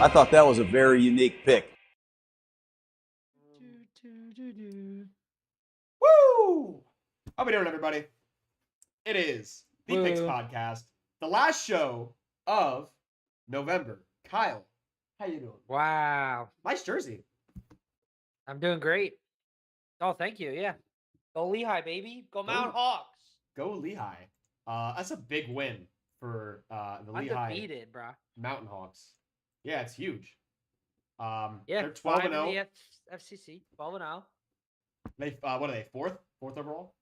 I thought that was a very unique pick. Woo! How we doing, everybody? It is the Woo. Picks Podcast, the last show of November. Kyle, how you doing? Wow. Nice jersey. I'm doing great. Oh, thank you. Yeah. Go Lehigh, baby. Go Mount Hawks. Go Lehigh. That's a big win for the Lehigh Undefeated, bro. Mountain Hawks. Yeah, it's huge. Yeah. They're 12 and 0. in the FCC. 12 and 0. They what are they? Fourth overall.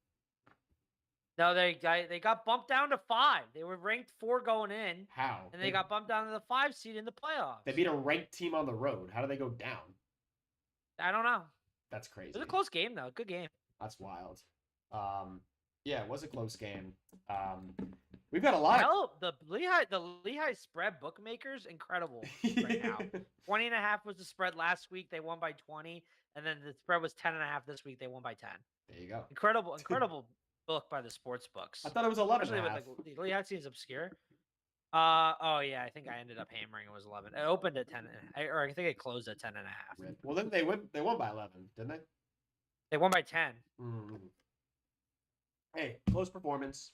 No, they got bumped down to 5. They were ranked 4 going in, How? and they got bumped down to the 5 seed in the playoffs. They beat a ranked team on the road. How do they go down? I don't know. That's crazy. It was a close game though. Good game. That's wild. Yeah, it was a close game. We've got a lot. Hell, the Lehigh spread bookmakers incredible right now. 20.5 was the spread last week. They won by 20, and then the spread was 10.5 this week. They won by 10. There you go. Incredible book by the sports books. I thought it was 11. Especially with the Lehigh seems obscure. Oh yeah, I think I ended up hammering. It was 11. It opened at 10, or I think it closed at 10.5. Well, then they won by 11, didn't they? They won by 10. Mm-hmm. Hey, close performance.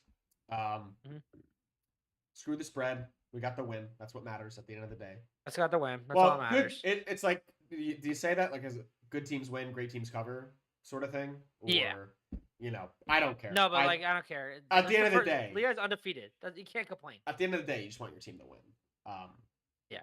Screw the spread. We got the win. That's what matters at the end of the day. Let's got the win. That's all that matters. Good. It's like, do you say that like as good teams win, great teams cover, sort of thing? Or, yeah. You know, I don't care. No, but I don't care. At the end of the day, Leah's undefeated. You can't complain. At the end of the day, you just want your team to win. Yeah.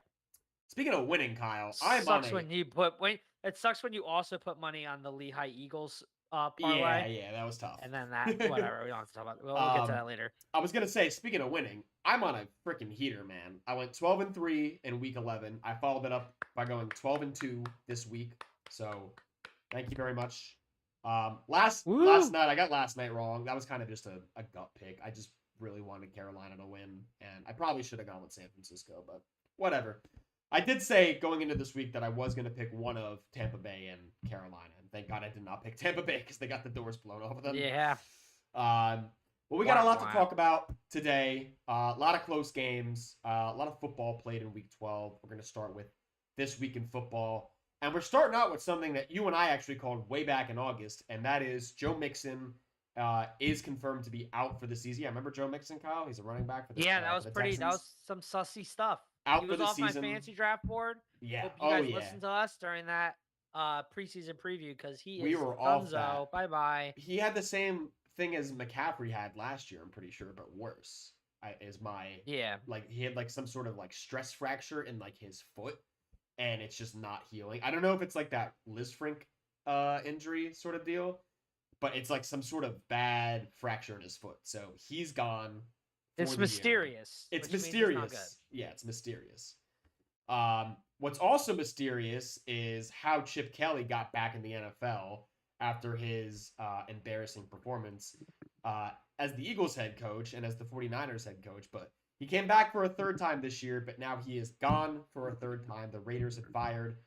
Speaking of winning, Kyle, it sucks when you also put money on the Lehigh Eagles parlay. Yeah, that was tough. And then whatever, we don't have to talk about it. We'll get to that later. I was gonna say, speaking of winning, I'm on a freaking heater, man. I went 12-3 in week 11. I followed it up by going 12-2 this week. So, thank you very much. Last night I got last night wrong. That was kind of just a gut pick. I just really wanted Carolina to win, and I probably should have gone with San Francisco, but whatever. I did say going into this week that I was going to pick one of Tampa Bay and Carolina, and thank God I did not pick Tampa Bay because they got the doors blown off of them. Yeah. Well, we got a lot to talk about today. A lot of close games. A lot of football played in Week 12. We're going to start with this week in football. And we're starting out with something that you and I actually called way back in August, and that is Joe Mixon is confirmed to be out for the season. Yeah, remember Joe Mixon, Kyle? He's a running back for the that was pretty. That was some sussy stuff. Out he for was the off season. my fantasy draft board. Yeah. Hope you guys listened to us during that preseason preview because we were off that. Bye. He had the same thing as McCaffrey had last year, I'm pretty sure, but worse. Like he had like some sort of like stress fracture in like his foot, and it's just not healing. I don't know if it's like that Lisfranc injury sort of deal, but it's like some sort of bad fracture in his foot. So he's gone. It's mysterious. It's mysterious. Yeah, it's mysterious. What's also mysterious is how Chip Kelly got back in the NFL after his embarrassing performance as the Eagles head coach and as the 49ers head coach. But he came back for a third time this year, but now he is gone for a third time. The Raiders have fired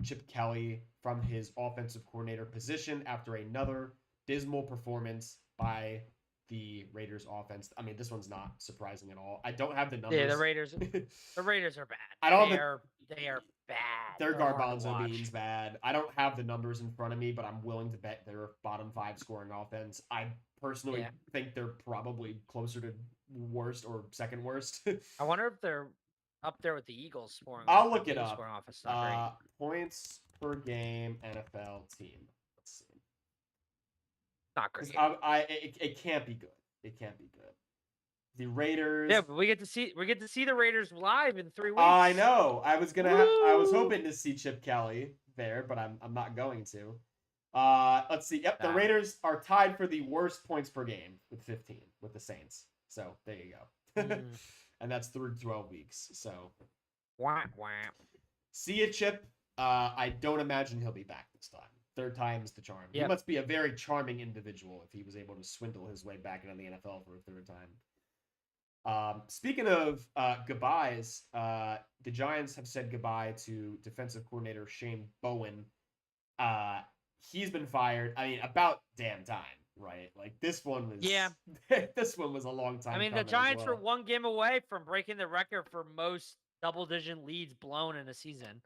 Chip Kelly from his offensive coordinator position after another dismal performance by the Raiders offense. I mean, this one's not surprising at all. I don't have the numbers. Yeah, the Raiders are bad. They are bad. They're garbanzo beans bad. I don't have the numbers in front of me, but I'm willing to bet they're bottom 5 scoring offense. I personally think they're probably closer to worst or second worst. I wonder if they're up there with the Eagles scoring. I'll look it up. Scoring offense, not great. Points per game NFL team. Let's see. Not great. It can't be good. It can't be good. The Raiders. Yeah, but we get to see the Raiders live in 3 weeks. I know. I was hoping to see Chip Kelly there, but I'm not going to. Let's see. Yep, the Raiders are tied for the worst points per game with 15 with the Saints. So there you go. And that's through 12 weeks. So. Wah. See ya, Chip. I don't imagine he'll be back this time. Third time's the charm. Yep. He must be a very charming individual if he was able to swindle his way back into the NFL for a third time. Speaking of goodbyes, the Giants have said goodbye to defensive coordinator Shane Bowen. He's been fired. I mean, about damn time, right? Like this one was. Yeah. This one was a long time. I mean, the Giants were one game away from breaking the record for most double-digit leads blown in a season.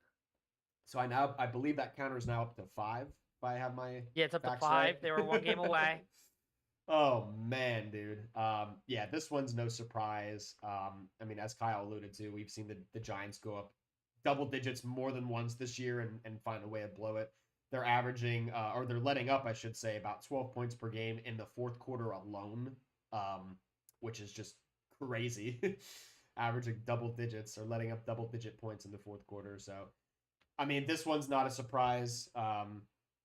So I believe that counter is now up to 5. If I have my Yeah, it's up to facts 5. right. They were 1 game away. Oh man, dude. Yeah, this one's no surprise. I mean, as Kyle alluded to, we've seen the Giants go up double digits more than once this year and find a way to blow it. They're averaging, or they're letting up, I should say, about 12 points per game in the fourth quarter alone, which is just crazy. Averaging double digits or letting up double-digit points in the fourth quarter. So, I mean, this one's not a surprise.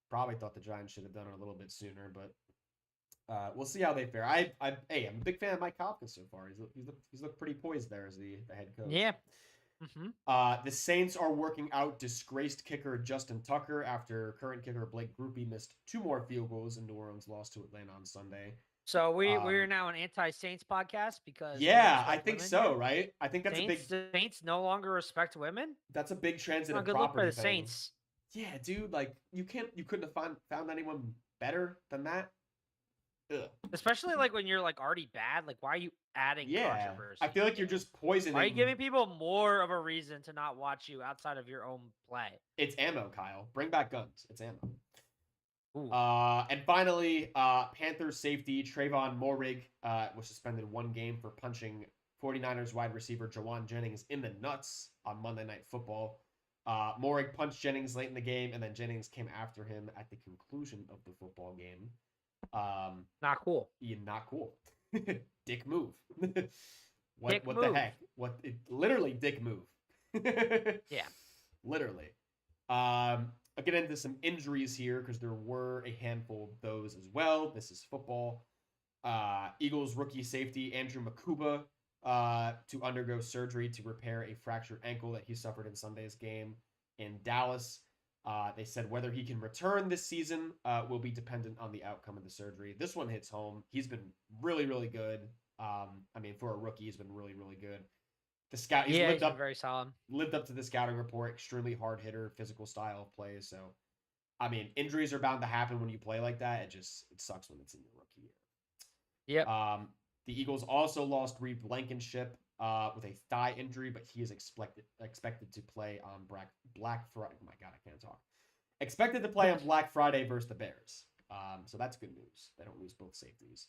Probably thought the Giants should have done it a little bit sooner, but we'll see how they fare. I'm a big fan of Mike Kafka so far. He's looked pretty poised there as the head coach. Yeah. The Saints are working out disgraced kicker Justin Tucker after current kicker Blake Grupe missed 2 more field goals and New Orleans lost to Atlanta on Sunday. So we're now an anti-Saints podcast because yeah, I think so, here. right? I think that's Saints, a big Saints no longer respect women. That's a big transitive good property look for the thing. Saints. Yeah, dude, like you couldn't have found anyone better than that. Ugh. Especially like when you're like already bad. Like, why are you adding controversy? I feel like you're just poisoning. Why are you giving people more of a reason to not watch you outside of your own play? It's ammo, Kyle. Bring back guns. It's ammo. Ooh. And finally, Panthers safety Trayvon Moehrig was suspended 1 game for punching 49ers wide receiver Jawan Jennings in the nuts on Monday Night Football. Moehrig punched Jennings late in the game, and then Jennings came after him at the conclusion of the football game. Not cool. Yeah, not cool. Dick move. What move. the heck? Literally dick move. Yeah. Literally. I'll get into some injuries here because there were a handful of those as well. This is football. Eagles rookie safety Andrew Makuba to undergo surgery to repair a fractured ankle that he suffered in Sunday's game in Dallas. They said whether he can return this season will be dependent on the outcome of the surgery. This one hits home. He's been really, really good. I mean, for a rookie, he's been really, really good. The scout, he's very solid. Lived up to the scouting report. Extremely hard hitter, physical style of play. So, I mean, injuries are bound to happen when you play like that. It sucks when it's in your rookie year. Yep. The Eagles also lost Reed Blankenship with a thigh injury, but he is expected to play on Black Friday. Oh my God, I can't talk. Expected to play on Black Friday versus the Bears. So that's good news. They don't lose both safeties.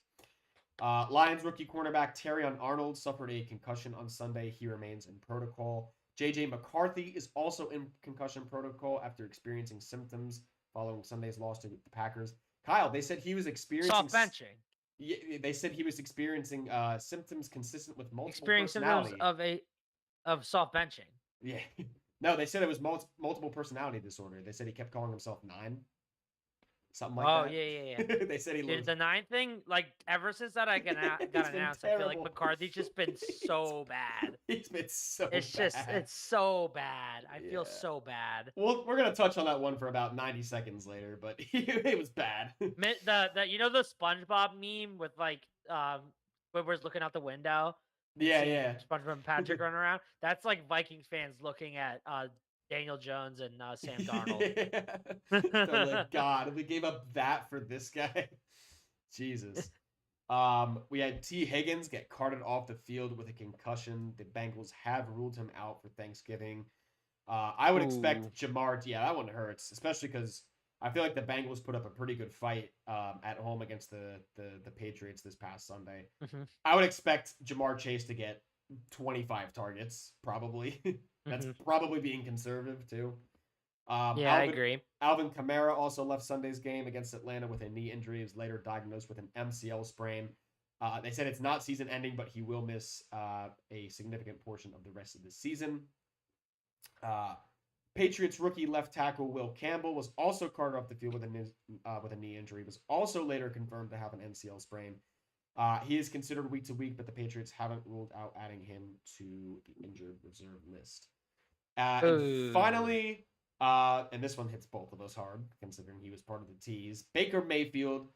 Lions rookie cornerback Terrion Arnold suffered a concussion on Sunday. He remains in protocol. J.J. McCarthy is also in concussion protocol after experiencing symptoms following Sunday's loss to the Packers. Kyle, they said he was experiencing soft benching. Yeah, they said he was experiencing symptoms consistent with multiple symptoms of soft benching. Yeah. No, they said it was multiple personality disorder. They said he kept calling himself 9. Something like that. Oh, yeah. They said he Dude, the 9 thing, like, ever since that I got announced, I feel like McCarthy's just been so bad. He's been so bad. It's so bad. I feel so bad. Well, we're going to touch on that one for about 90 seconds later, but it was bad. The SpongeBob meme with, like, Squidward's looking out the window? Yeah. SpongeBob and Patrick running around? That's, like, Vikings fans looking at Daniel Jones and Sam Darnold. They're like, God, we gave up that for this guy. Jesus. We had T. Higgins get carted off the field with a concussion. The Bengals have ruled him out for Thanksgiving. I would expect Jamar. Yeah, that one hurts, especially because I feel like the Bengals put up a pretty good fight at home against the Patriots this past Sunday. Mm-hmm. I would expect Jamar Chase to get 25 targets, probably. That's probably being conservative, too. I agree. Alvin Kamara also left Sunday's game against Atlanta with a knee injury. He was later diagnosed with an MCL sprain. They said it's not season-ending, but he will miss a significant portion of the rest of the season. Patriots rookie left tackle Will Campbell was also carted off the field with a knee injury. Was also later confirmed to have an MCL sprain. He is considered week to week, but the Patriots haven't ruled out adding him to the injured reserve list. And finally, and this one hits both of us hard, considering he was part of the Tease. Baker Mayfield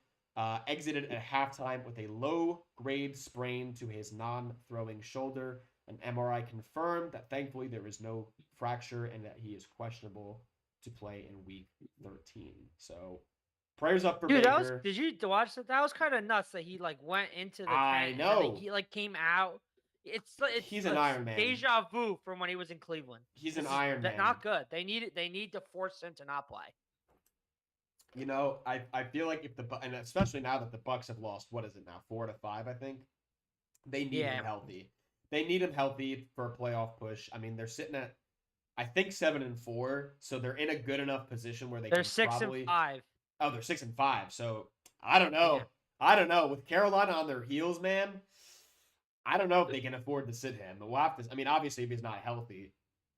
exited at halftime with a low-grade sprain to his non-throwing shoulder. An MRI confirmed that thankfully there is no fracture and that he is questionable to play in week 13. So prayers up for Baker. Did you watch that? That was kind of nuts that he like went into the tent. I know. He like came out. it's He's an Iron Man. Deja vu from when he was in Cleveland. He's an Iron Man. Not good. They need to force him to not play. You know, I feel like if and especially now that the Bucks have lost, what is it now, 4 to 5? I think they need him healthy. They need him healthy for a playoff push. I mean, they're sitting at, I think 7-4, so they're in a good enough position where they're 6-5. Oh, they're 6-5. So I don't know. Yeah. I don't know. With Carolina on their heels, man, I don't know if they can afford to sit him. But we'll have to. I mean, obviously, if he's not healthy,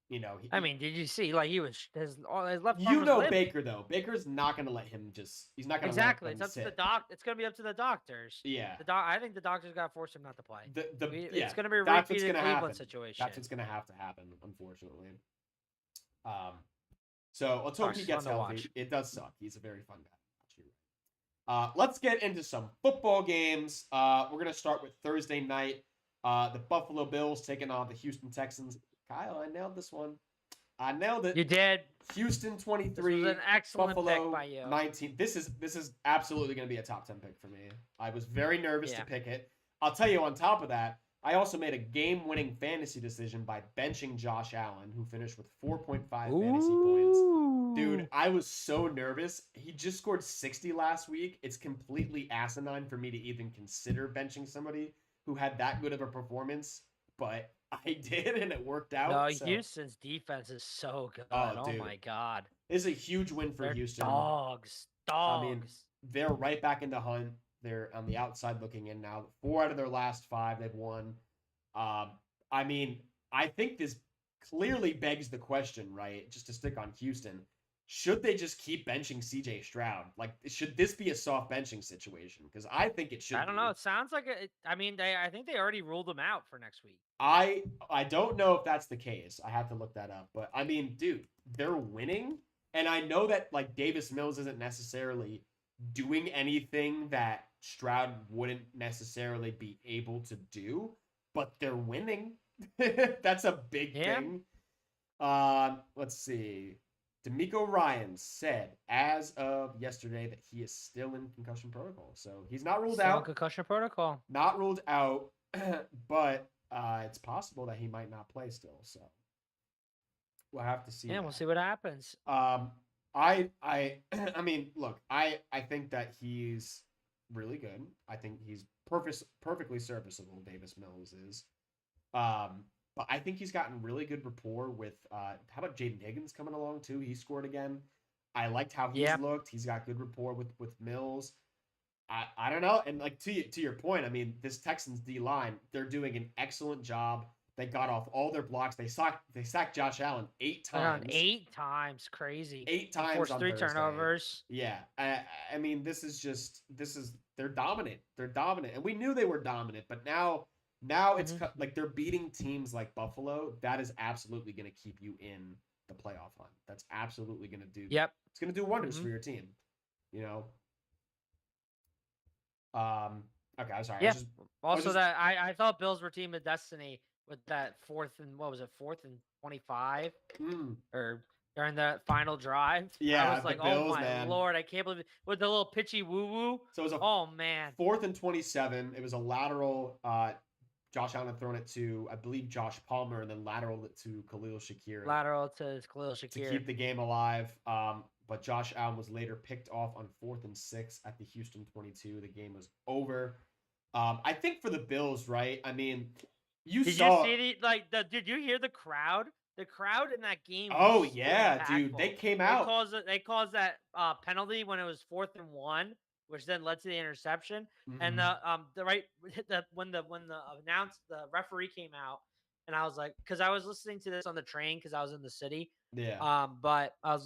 you know. I mean, did you see? Like, he was his left. You know, Baker though. Baker's not going to let him just. He's not going to exactly. Let him It's up sit. to the doc. It's going to be up to the doctors. Yeah. I think the doctors got to force him not to play. It's going to be a that's repeated Cleveland situation. That's what's going to happen, unfortunately. So let's hope he gets healthy. It does suck. He's a very fun guy. Let's get into some football games. We're going to start with Thursday night. The Buffalo Bills taking on the Houston Texans. Kyle, I nailed this one. I nailed it. You did. Houston 23. This was an excellent Buffalo pick by you. 19. This is absolutely going to be a top 10 pick for me. I was very nervous to pick it. I'll tell you, on top of that, I also made a game-winning fantasy decision by benching Josh Allen, who finished with 4.5 fantasy points. Dude, I was so nervous. He just scored 60 last week. It's completely asinine for me to even consider benching somebody who had that good of a performance, but I did, and it worked out. No, so. Houston's defense is so good. Oh my God. This is a huge win for Houston. Dogs. I mean, they're right back in the hunt. They're on the outside looking in now. 4 out of their last 5 they've won. I mean, I think this clearly begs the question, right? Just to stick on Houston. Should they just keep benching CJ Stroud? Like, should this be a soft benching situation? Because I think it should. I don't know. It sounds like I think they already ruled him out for next week. I don't know if that's the case. I have to look that up. But I mean, dude, they're winning. And I know that like Davis Mills isn't necessarily doing anything that Stroud wouldn't necessarily be able to do, but they're winning. That's a big thing. Let's see. D'Amico Ryans said as of yesterday that he is still in concussion protocol. So he's not ruled out. Concussion protocol. Not ruled out, but it's possible that he might not play still. So we'll have to see. Yeah, we'll see what happens. I mean, look, I think that he's really good. I think he's perfectly serviceable. Davis Mills is. But I think he's gotten really good rapport with, how about Jaden Higgins coming along too? He scored again. I liked how he's looked. He's got good rapport with Mills. I don't know. And like to your point, I mean, this Texans D-line, they're doing an excellent job. They got off all their blocks. They sacked Josh Allen 8 times. 8 times. Crazy. 8 times forced on 3 Thursday. turnovers. Yeah. I mean, they're dominant. They're dominant. And we knew they were dominant, but now it's like they're beating teams like Buffalo. That is absolutely going to keep you in the playoff hunt. That's absolutely going to do. Yep. It's going to do wonders for your team. You know. Okay, I'm sorry. Yeah. I thought Bills were team of destiny with that 4th and 25 or during the final drive. Yeah, I was like, Bills, oh my Lord, I can't believe it. With the little pitchy woo woo. So it was oh man. 4th and 27. It was a lateral. Josh Allen had thrown it to, I believe, Josh Palmer, and then lateraled it to Khalil Shakir. To keep the game alive. But Josh Allen was later picked off on 4th and 6 at the Houston 22. The game was over. I think for the Bills, right? I mean, did you see did you hear the crowd? The crowd in that game. Oh yeah, dude, they came out. They caused that penalty when it was 4th and 1. Which then led to the interception, and when the referee came out, and I was like, because I was listening to this on the train because I was in the city, but I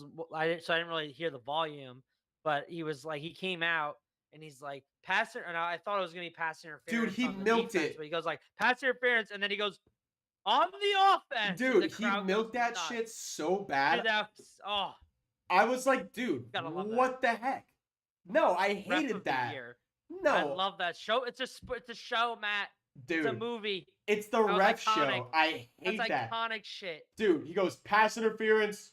didn't really hear the volume, but he came out and he's like pass it, and I thought it was gonna be pass interference. Dude, he milked it. But he goes like pass interference, and then he goes on the offense. Dude, he milked that shit so bad. Dude, I was like, dude, what the heck? No, I hated that. No, I love that show. It's a show, Matt. Dude, it's a movie. It's the ref show. I hate that. That's iconic shit. Dude, he goes pass interference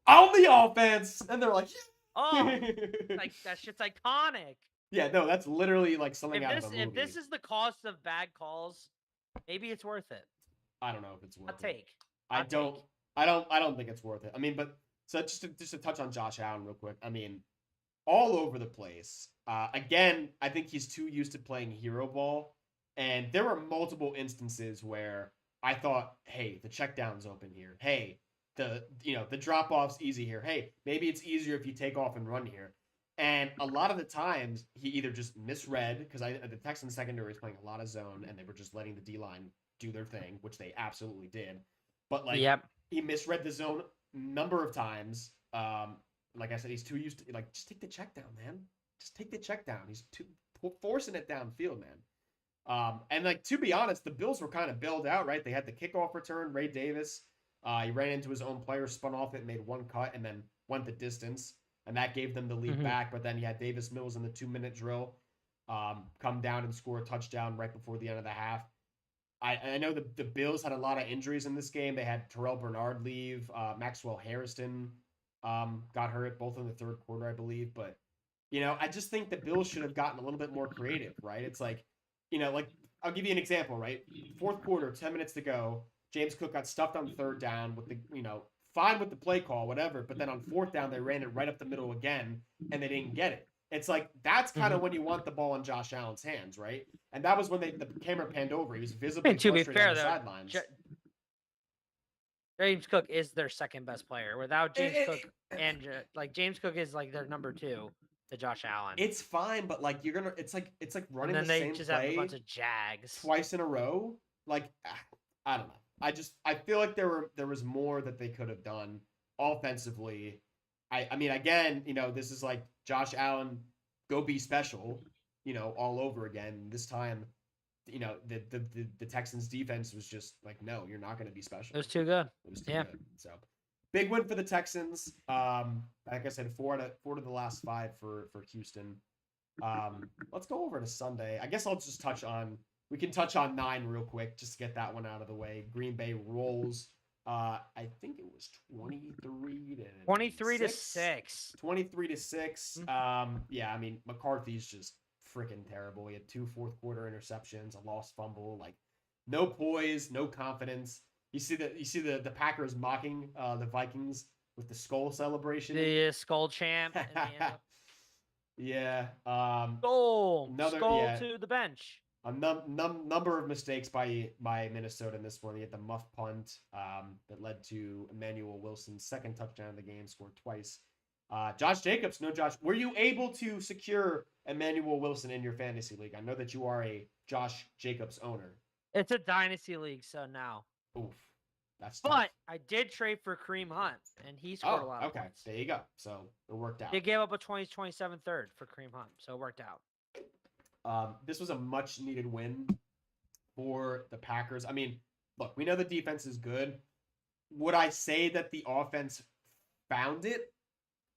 on the offense, and they're like, like that shit's iconic. Yeah, no, that's literally like something out of a movie. If this is the cost of bad calls Maybe it's worth it. I don't know if it's worth I'll it. take. I don't think it's worth it. I mean, but so just to touch on Josh Allen real quick. I mean, all over the place. Again, I think he's too used to playing hero ball, and there were multiple instances where I thought, hey, the check down's open here. Hey, the drop off's easy here. Hey, maybe it's easier if you take off and run here. And a lot of the times he either just misread because the Texans secondary was playing a lot of zone and they were just letting the D line do their thing, which they absolutely did. But like he misread the zone number of times. Like I said, he's too used to just take the check down, man. Just take the check down. He's too forcing it downfield, man. And like to be honest, the Bills were kind of bailed out, right? They had the kickoff return, Ray Davis. He ran into his own player, spun off it, made one cut, and then went the distance, and that gave them the lead back. But then he had Davis Mills in the 2-minute drill, come down and score a touchdown right before the end of the half. I know the Bills had a lot of injuries in this game. They had Terrell Bernard leave, Maxwell Harrison got hurt both in the third quarter, I believe. But I just think the Bills should have gotten a little bit more creative, right? It's like, like I'll give you an example, right? Fourth quarter, 10 minutes to go. James Cook got stuffed on third down with the, fine with the play call, whatever. But then on fourth down, they ran it right up the middle again, and they didn't get it. It's like, that's kind of when you want the ball in Josh Allen's hands, right? And that was when the camera panned over. He was visibly frustrated on the sidelines. James Cook is their second best player. Without James Cook, and James Cook is like their number 2 to Josh Allen. It's fine, but like it's like running and then the they same just play have a bunch of jags twice in a row. Like, I don't know. I feel like there was more that they could have done offensively. I mean, again, this is like Josh Allen, go be special, all over again. This time, the Texans defense was just like, no, you're not going to be special. It was too good. It was too good. So big win for the Texans. Like I said, 4 of the last 5 for Houston. Let's go over to Sunday. I guess we can touch on 9 real quick just to get that one out of the way. Green Bay rolls. I think it was 23 to 6. 23 to 6. Yeah, I mean, McCarthy's just freaking terrible. He had 2 fourth quarter interceptions, a lost fumble, like no poise, no confidence. You see the Packers mocking the Vikings with the skull celebration. The skull champ. Yeah. Skull to the bench. A number of mistakes by Minnesota in this one. He had the muff punt that led to Emmanuel Wilson's second touchdown of the game, scored twice. Josh Jacobs, were you able to secure Emmanuel Wilson in your fantasy league? I know that you are a Josh Jacobs owner. It's a dynasty league, so no. Oof. That's but tough. I did trade for Kareem Hunt, and he scored a lot of points. There you go. So it worked out. They gave up a 20-27 third for Kareem Hunt, so it worked out. This was a much-needed win for the Packers. I mean, look, we know the defense is good. Would I say that the offense found it?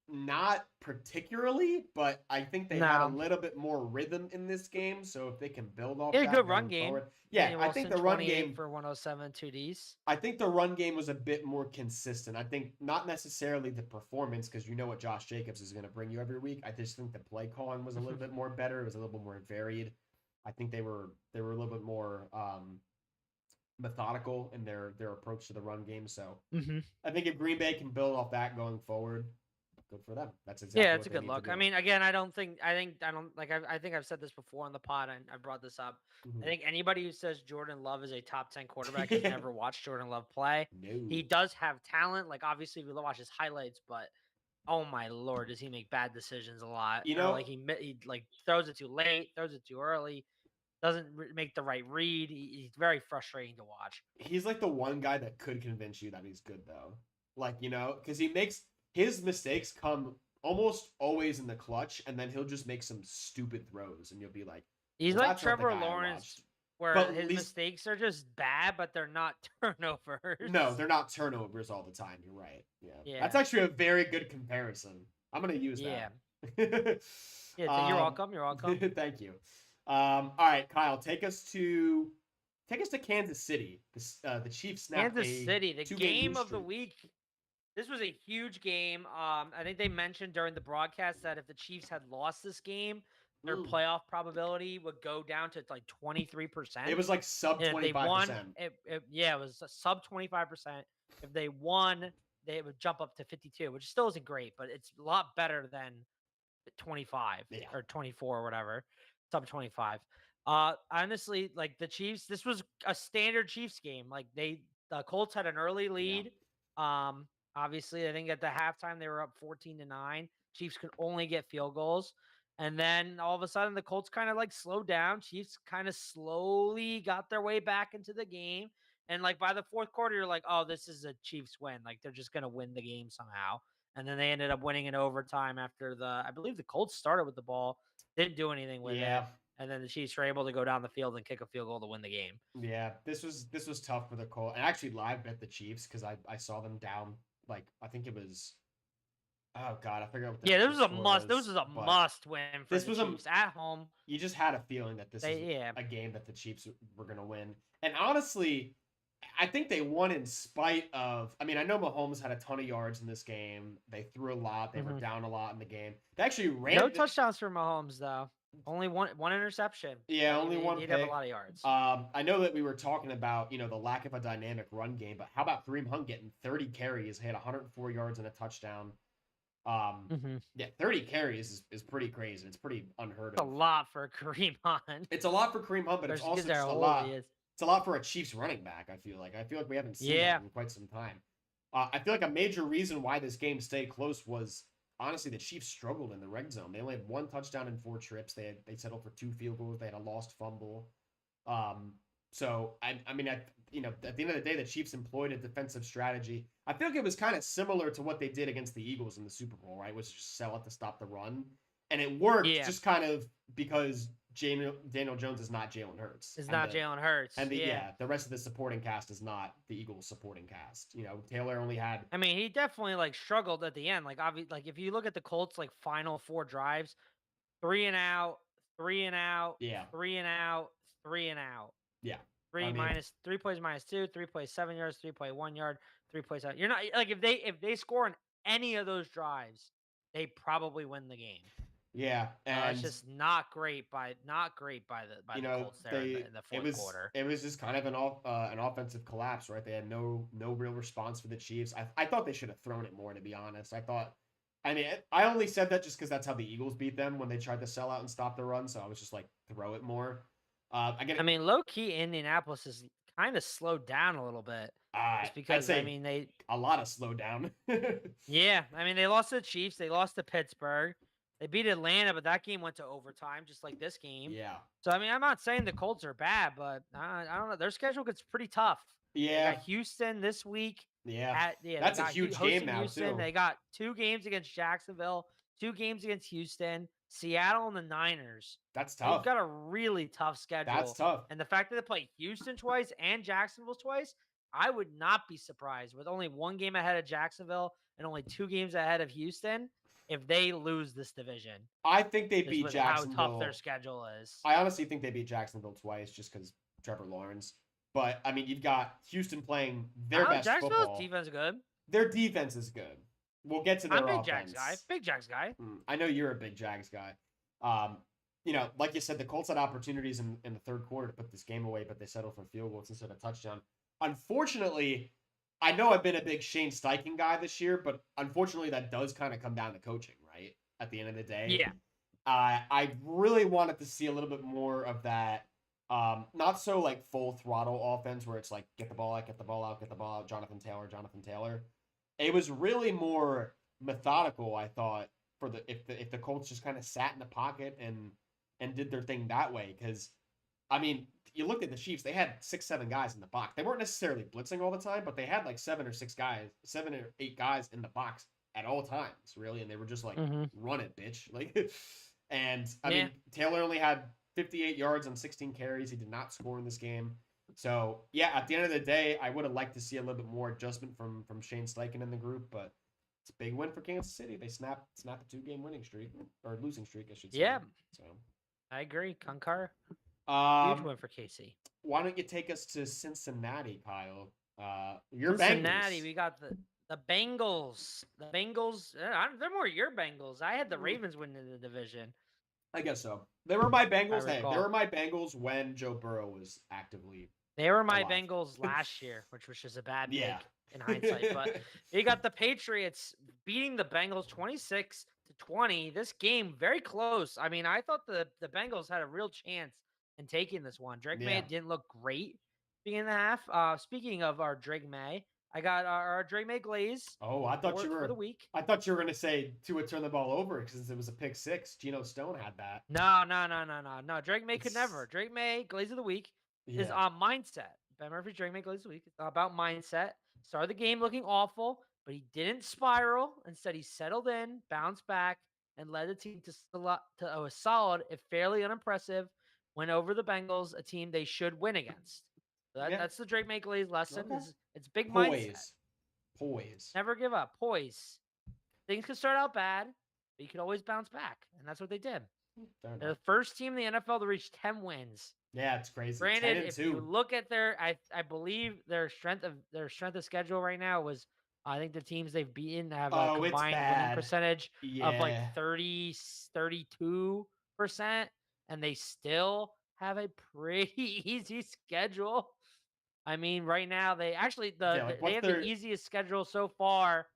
Not particularly, but I think they had a little bit more rhythm in this game. So if they can build off that, a good run game. Yeah, I think the run game for 107 2Ds. I think the run game was a bit more consistent. I think not necessarily the performance, because you know what Josh Jacobs is going to bring you every week. I just think the play calling was a little bit more better. It was a little bit more varied. I think they were a little bit more methodical in their approach to the run game. So I think if Green Bay can build off that going forward, good for them. That's exactly it's a good look. I mean, again, I think I've said this before on the pod, and I brought this up. I think anybody who says Jordan Love is a top 10 quarterback has never watched Jordan Love play. No. He does have talent. Like, obviously, we watch his highlights, but oh my Lord, does he make bad decisions a lot? Like he like throws it too late, throws it too early, doesn't make the right read. He's very frustrating to watch. He's like the one guy that could convince you that he's good, though. Like, because he makes his mistakes come almost always in the clutch, and then he'll just make some stupid throws, and you'll be like, he's like Trevor Lawrence, where his mistakes are just bad, but they're not turnovers. No, they're not turnovers all the time. You're right. Yeah. That's actually a very good comparison. I'm going to use that. Yeah, you're welcome. You're welcome. Thank you. All right, Kyle, take us to Kansas City. The Chiefs snapped Kansas City, the game of the week. This was a huge game. I think they mentioned during the broadcast that if the Chiefs had lost this game, their playoff probability would go down to like 23%. It was like sub And if they won, 25%. it was a sub 25%. If they won, they would jump up to 52, which still isn't great, but it's a lot better than 25 or 24 or whatever, sub 25. Honestly, like the Chiefs, this was a standard Chiefs game. Like the Colts had an early lead. Obviously, I think at the halftime they were up 14-9. Chiefs could only get field goals. And then all of a sudden the Colts kind of like slowed down. Chiefs kind of slowly got their way back into the game. And like by the fourth quarter, you're like, oh, this is a Chiefs win. Like they're just gonna win the game somehow. And then they ended up winning in overtime after I believe the Colts started with the ball, didn't do anything with it. And then the Chiefs were able to go down the field and kick a field goal to win the game. Yeah, this was tough for the Colts. And I actually live bet the Chiefs because I saw them down, like, I think it was, oh God, I forgot what the this was a score must. This was a must win for this the was Chiefs at home. You just had a feeling that this is a game that the Chiefs were going to win. And honestly, I think they won in spite of. I mean, I know Mahomes had a ton of yards in this game. They threw a lot. They were down a lot in the game. They actually ran. No touchdowns for Mahomes though. Only one interception. Yeah, only one. He'd have a lot of yards. I know that we were talking about the lack of a dynamic run game, but how about Kareem Hunt getting 30 carries? He had 104 yards and a touchdown. Yeah, 30 carries is pretty crazy. It's pretty unheard of. It's a lot for Kareem Hunt. It's a lot for Kareem Hunt, but it's also just a lot. It's a lot for a Chiefs running back. I feel like we haven't seen that in quite some time. I feel like a major reason why this game stayed close was honestly the Chiefs struggled in the red zone. They only had one touchdown in 4 trips. They settled for 2 field goals. They had a lost fumble. So I mean, at the end of the day, the Chiefs employed a defensive strategy. I feel like it was kind of similar to what they did against the Eagles in the Super Bowl, right? Was just sell it to stop the run, and it worked just kind of because Daniel Jones is not Jalen Hurts. It's not Jalen Hurts. And the rest of the supporting cast is not the Eagles supporting cast. Taylor only had. I mean, he definitely like struggled at the end. Like like if you look at the Colts like final 4 drives, 3 and out, 3 and out, 3 and out, 3 and out. Yeah. 3 plays minus 2, 3 plays 7 yards, 3 play 1 yard, 3 plays out. You're not like if they score on any of those drives, they probably win the game. Yeah, and it's just not great by the Colts there in the fourth quarter. It was just kind of an offensive collapse, right? They had no real response for the Chiefs. I thought they should have thrown it more, to be honest. I only said that just because that's how the Eagles beat them when they tried to sell out and stop the run. So I was just like, throw it more. Low key, Indianapolis is kind of slowed down a little bit. Just because they a lot of slowdown. Yeah, they lost to the Chiefs. They lost to Pittsburgh. They beat Atlanta, but that game went to overtime, just like this game. Yeah. So I'm not saying the Colts are bad, but I don't know. Their schedule gets pretty tough. Yeah. They got Houston this week. Yeah. That's a huge game now Houston. too. They got 2 games against Jacksonville, 2 games against Houston, Seattle, and the Niners. That's tough. They've got a really tough schedule. That's tough. And the fact that they play Houston twice and Jacksonville twice, I would not be surprised with only 1 game ahead of Jacksonville and only 2 games ahead of Houston if they lose this division. I think they beat Jacksonville. How tough their schedule is. I honestly think they beat Jacksonville twice just because Trevor Lawrence. But you've got Houston playing their best Jacksonville's football. Defense is good. Their defense is good. We'll get to their offense. Big Jags guy. I know you're a big Jags guy. Like you said, the Colts had opportunities in the third quarter to put this game away, but they settled for field goals instead of a touchdown. Unfortunately, I know I've been a big Shane Steichen guy this year, but unfortunately that does kind of come down to coaching, right? At the end of the day. Yeah. I really wanted to see a little bit more of that. Not so like full throttle offense where it's like get the ball out, Jonathan Taylor. It was really more methodical, I thought, for if the Colts just kind of sat in the pocket and did their thing that way. Because you looked at the Chiefs, they had 6-7 guys in the box. They weren't necessarily blitzing all the time, but they had like 7 or 8 guys in the box at all times, really, and they were just like, run it, bitch. Like, and Taylor only had 58 yards on 16 carries. He did not score in this game. So yeah, at the end of the day, I would have liked to see a little bit more adjustment from Shane Steichen in the group, but it's a big win for Kansas City. They snapped a 2-game winning streak or losing streak, I should say. Yeah. So I agree. Concur. Huge win for KC. Why don't you take us to Cincinnati, Kyle? Cincinnati, Bengals. we got the Bengals. The Bengals, they're more your Bengals. I had the Ravens winning the division. I guess so. They were my Bengals. Hey, recall. they were my Bengals when Joe Burrow was actively. They were my alive. Bengals last year, which was just a bad Yeah. pick in hindsight. But you got the Patriots beating the Bengals 26-20. This game very close. I mean, I thought the Bengals had a real chance in taking this one. Drake May Yeah. didn't look great beginning of the half. Speaking of our Drake May, I got our Drake May glaze. Oh, I thought you for were the week. I thought you were gonna say Tua turn the ball over because it was a pick six. Geno Stone had that. No. Drake May could never. It's- Drake May glaze of the week is Yeah. on mindset. Ben Murphy's Drake May glaze of the week. It's about mindset. Started the game looking awful, but he didn't spiral. Instead, he settled in, bounced back, and led the team to a solid, if fairly unimpressive, win over the Bengals, a team they should win against. So Yeah. that's the Drake May glaze lesson. Okay. It's big mindset. Poise. Never give up. Poise. Things could start out bad, but you can always bounce back, and that's what they did. Fair They're enough. the first team in the NFL to reach 10 wins. Yeah, it's crazy. Granted, 10-2. if you look at I believe their strength of schedule right now was, I think the teams they've beaten have a Oh, it's combined winning bad. percentage of like Yeah. 32%, and they still have a pretty easy schedule. I mean, right now they actually they have the easiest schedule so far,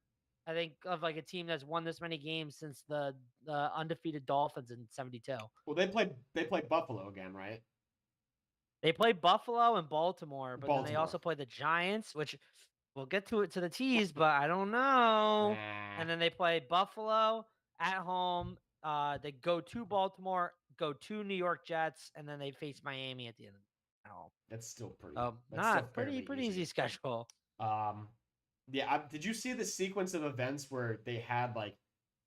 I think, of like a team that's won this many games since the undefeated Dolphins in '72. Well, they play Buffalo again, right? They play Buffalo and Baltimore, but then they Baltimore. also play the Giants, which we'll get to it to the tease, but I don't know. And then they play Buffalo at home. They go to Baltimore, go to New York Jets, and then they face Miami at the end at home. That's still pretty. Not pretty easy schedule. Yeah. Did you see the sequence of events where they had like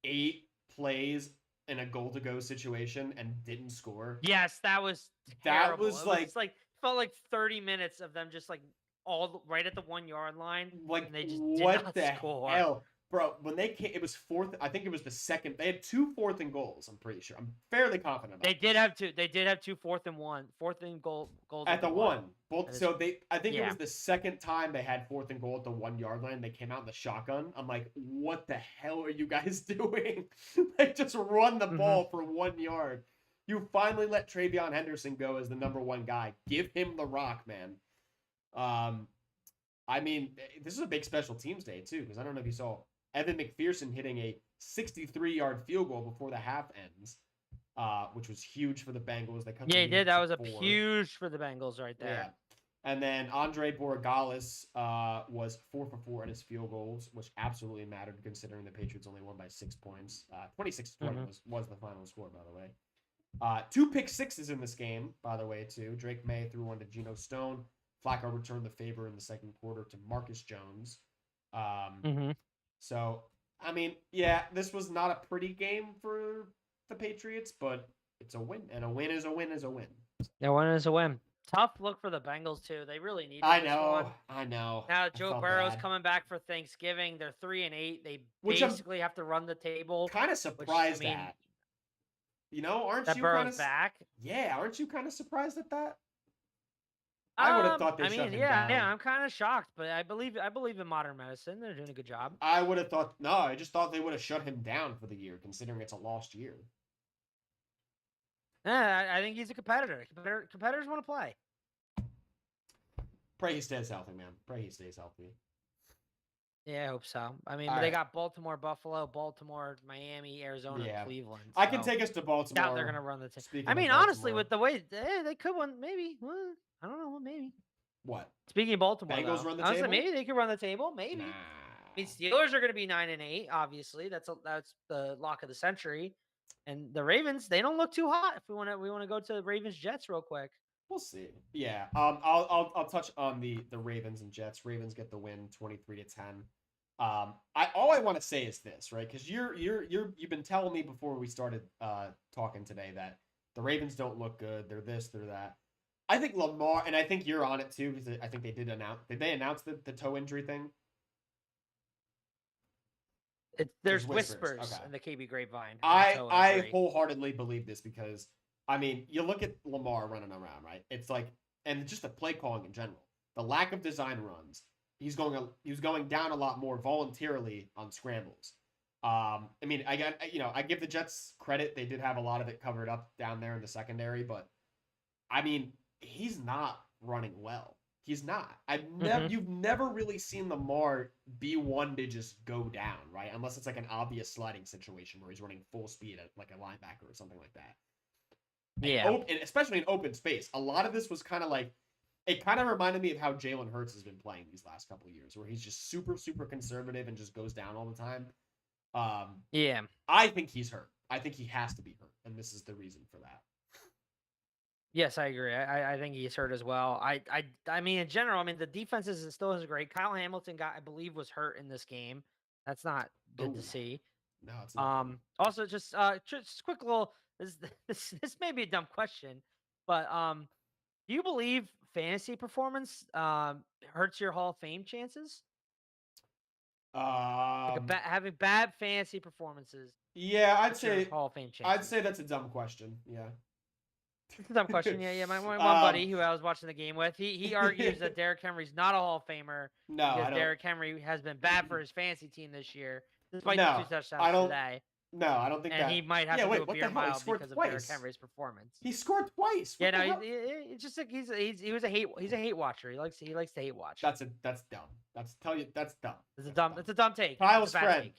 8 plays in a goal to go situation and didn't score? Yes, that was terrible. It was like felt like 30 minutes of them just like all right at the 1 yard line. Like, and they just what did not score. hell? Bro, when they came, it was fourth. I think it was the second. They had 2 fourth and goals. I'm pretty sure. I'm fairly confident. They did have 2. They did have 2 fourth and goals at the one. Both. So I think yeah. it was the second time they had fourth and goal at the 1 yard line. They came out in the shotgun. I'm like, what the hell are you guys doing? They just run the ball for 1 yard. You finally let Travion Henderson go as the number 1 guy. Give him the rock, man. I mean, this is a big special teams day too, because I don't know if you saw Evan McPherson hitting a 63-yard field goal before the half ends, which was huge for the Bengals. Yeah, he did. That was huge for the Bengals right there. Yeah. And then Andre Borregales was 4 for 4 at his field goals, which absolutely mattered considering the Patriots only won by 6 points. 26-20 was the final score, by the way. 2 pick sixes in this game, by the way, too. Drake May threw one to Geno Stone. Flacco returned the favor in the second quarter to Marcus Jones. So, I mean, yeah, this was not a pretty game for the Patriots, but it's a win, and a win is a win is a win. A win is a win. Tough look for the Bengals too. They really need. I know. Now Joe Burrow's coming back for Thanksgiving. They're 3-8. They basically have to run the table. Kind of surprised at. You know, aren't you kind of back? Yeah, aren't you kind of surprised at that? I would have thought they shut him down. Yeah, I'm kind of shocked, but I believe in modern medicine. They're doing a good job. I would have thought I just thought they would have shut him down for the year, considering it's a lost year. Yeah, I think he's a competitor. Competitors want to play. Pray he stays healthy, man. Pray he stays healthy. Yeah, I hope so. I mean, they got Baltimore, Buffalo, Miami, Arizona, and Cleveland. So I can take us to Baltimore. Doubt they're going to run the team. I mean, honestly, with the way they could win, maybe. Well, I don't know. Maybe. What? Speaking of Baltimore, Bengals run the table? Maybe they could run the table. Maybe. Nah. I mean, Steelers are going to be 9-8. Obviously, that's the lock of the century. And the Ravens, they don't look too hot. If we want to go to the Ravens Jets real quick. We'll see. Yeah. I'll touch on the Ravens and Jets. Ravens get the win, 23-10. All I want to say is this, right? Because you've been telling me before we started talking today that the Ravens don't look good. They're this, they're that. I think Lamar, and I think you're on it too, because I think they did announce. Did they announce the toe injury thing? There's whispers in the KB grapevine. I wholeheartedly believe this because, I mean, you look at Lamar running around, right? It's like, and just the play calling in general, the lack of design runs. He's going down a lot more voluntarily on scrambles. I mean, I give the Jets credit. They did have a lot of it covered up down there in the secondary, but I mean, he's not running well. He's not. You've never really seen Lamar be one to just go down, right? Unless it's like an obvious sliding situation where he's running full speed at like a linebacker or something like that. Yeah. And especially in open space. A lot of this was kind of like, it kind of reminded me of how Jalen Hurts has been playing these last couple of years, where he's just super, super conservative and just goes down all the time. Yeah. I think he's hurt. I think he has to be hurt, and this is the reason for that. Yes, I agree. I think he's hurt as well. I mean, in general, I mean, the defense still is great. Kyle Hamilton I believe, was hurt in this game. That's not good to see. No, it's not. Also, just quick little. This may be a dumb question, but do you believe fantasy performance hurts your Hall of Fame chances? Like having bad fantasy performances. Yeah, I'd say Hall of Fame chances. I'd say that's a dumb question. Yeah. It's a dumb question. Yeah. My one buddy who I was watching the game with, he argues that Derrick Henry's not a Hall of Famer because Derrick Henry has been bad for his fantasy team this year, despite the 2 touchdowns today. No, I don't think and that. he might have to do a beer mile because of Derrick Henry's performance. He scored twice. Yeah, no, it's just like he's a hate watcher. He likes to hate watch. That's dumb. That's dumb. It's a dumb take. Kyle's friend.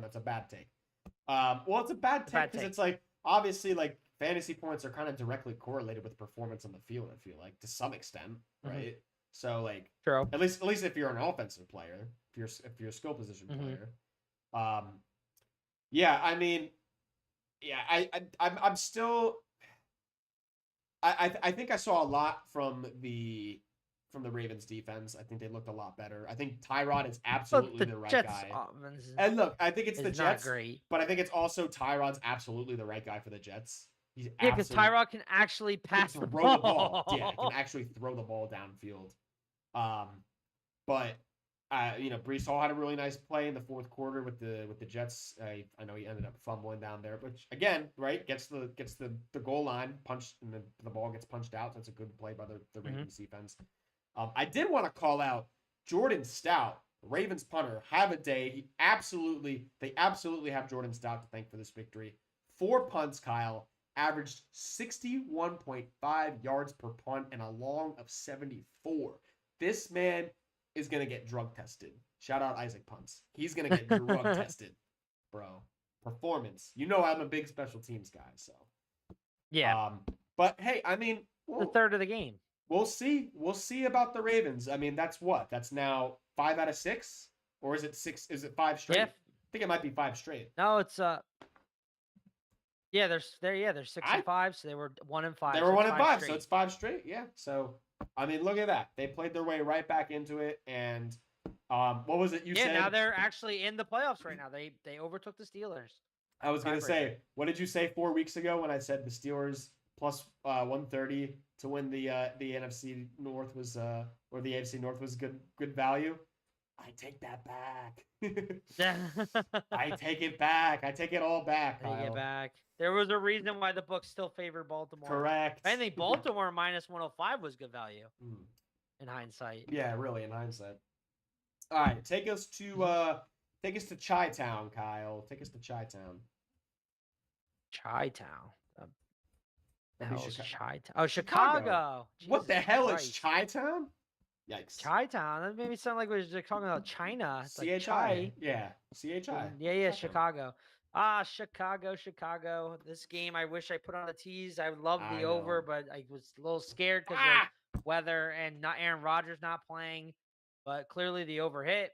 That's a bad take. Well, it's a bad take because it's like obviously like fantasy points are kind of directly correlated with performance on the field. I feel like to some extent, right? Mm-hmm. So like, true. At least if you're an offensive player, if you're a skill position player, yeah. I mean, yeah. I'm still. I think I saw a lot from the Ravens defense. I think they looked a lot better. I think Tyrod is absolutely the right guy. And look, I think it's the Jets, but I think it's also Tyrod's absolutely the right guy for the Jets. Because Tyrod can actually pass the ball. Yeah, can actually throw the ball downfield. But Breece Hall had a really nice play in the fourth quarter with the Jets. I know he ended up fumbling down there, but again, right, gets the goal line punched, and the ball gets punched out. So that's a good play by the Ravens defense. I did want to call out Jordan Stout, Ravens punter. Have a day. They absolutely have Jordan Stout to thank for this victory. 4 punts, Kyle. Averaged 61.5 yards per punt and a long of 74. This man is going to get drug tested. Shout out Isaac Punts. He's going to get drug tested, bro. Performance. You know I'm a big special teams guy, so. Yeah. But, hey, I mean. The third of the game. We'll see. We'll see about the Ravens. I mean, that's what? That's now 5 out of 6? Or is it 6? Is it 5 straight? Yeah. I think it might be 5 straight. No, it's yeah, they're 6-5, so they were 1-5. They were 1-5, so it's 5 straight. Yeah. So I mean, look at that. They played their way right back into it, and what was it you said? Yeah, now they're actually in the playoffs right now. They overtook the Steelers. I was gonna say, what did you say 4 weeks ago when I said the Steelers plus 130 to win the NFC North was or the AFC North was good value? I take that back. I take it back. I take it all back. Take it back. There was a reason why the books still favored Baltimore. Correct. I think Baltimore minus 105 was good value in hindsight. Yeah, really, in hindsight. All right, take us to Chi-Town, Kyle. Take us to Chi-Town. Chi-Town. The hell is Chi-Town? Oh, Chicago. What the hell is Chi-Town? Yikes. Chi-Town. That made me sound like we were just talking about China. It's C-H-I. like Chai. Yeah. C-H-I. Yeah, Chicago. Chicago. This game, I wish I put on a tease. I would love the over, but I was a little scared because of weather and not Aaron Rodgers not playing. But clearly the over hit.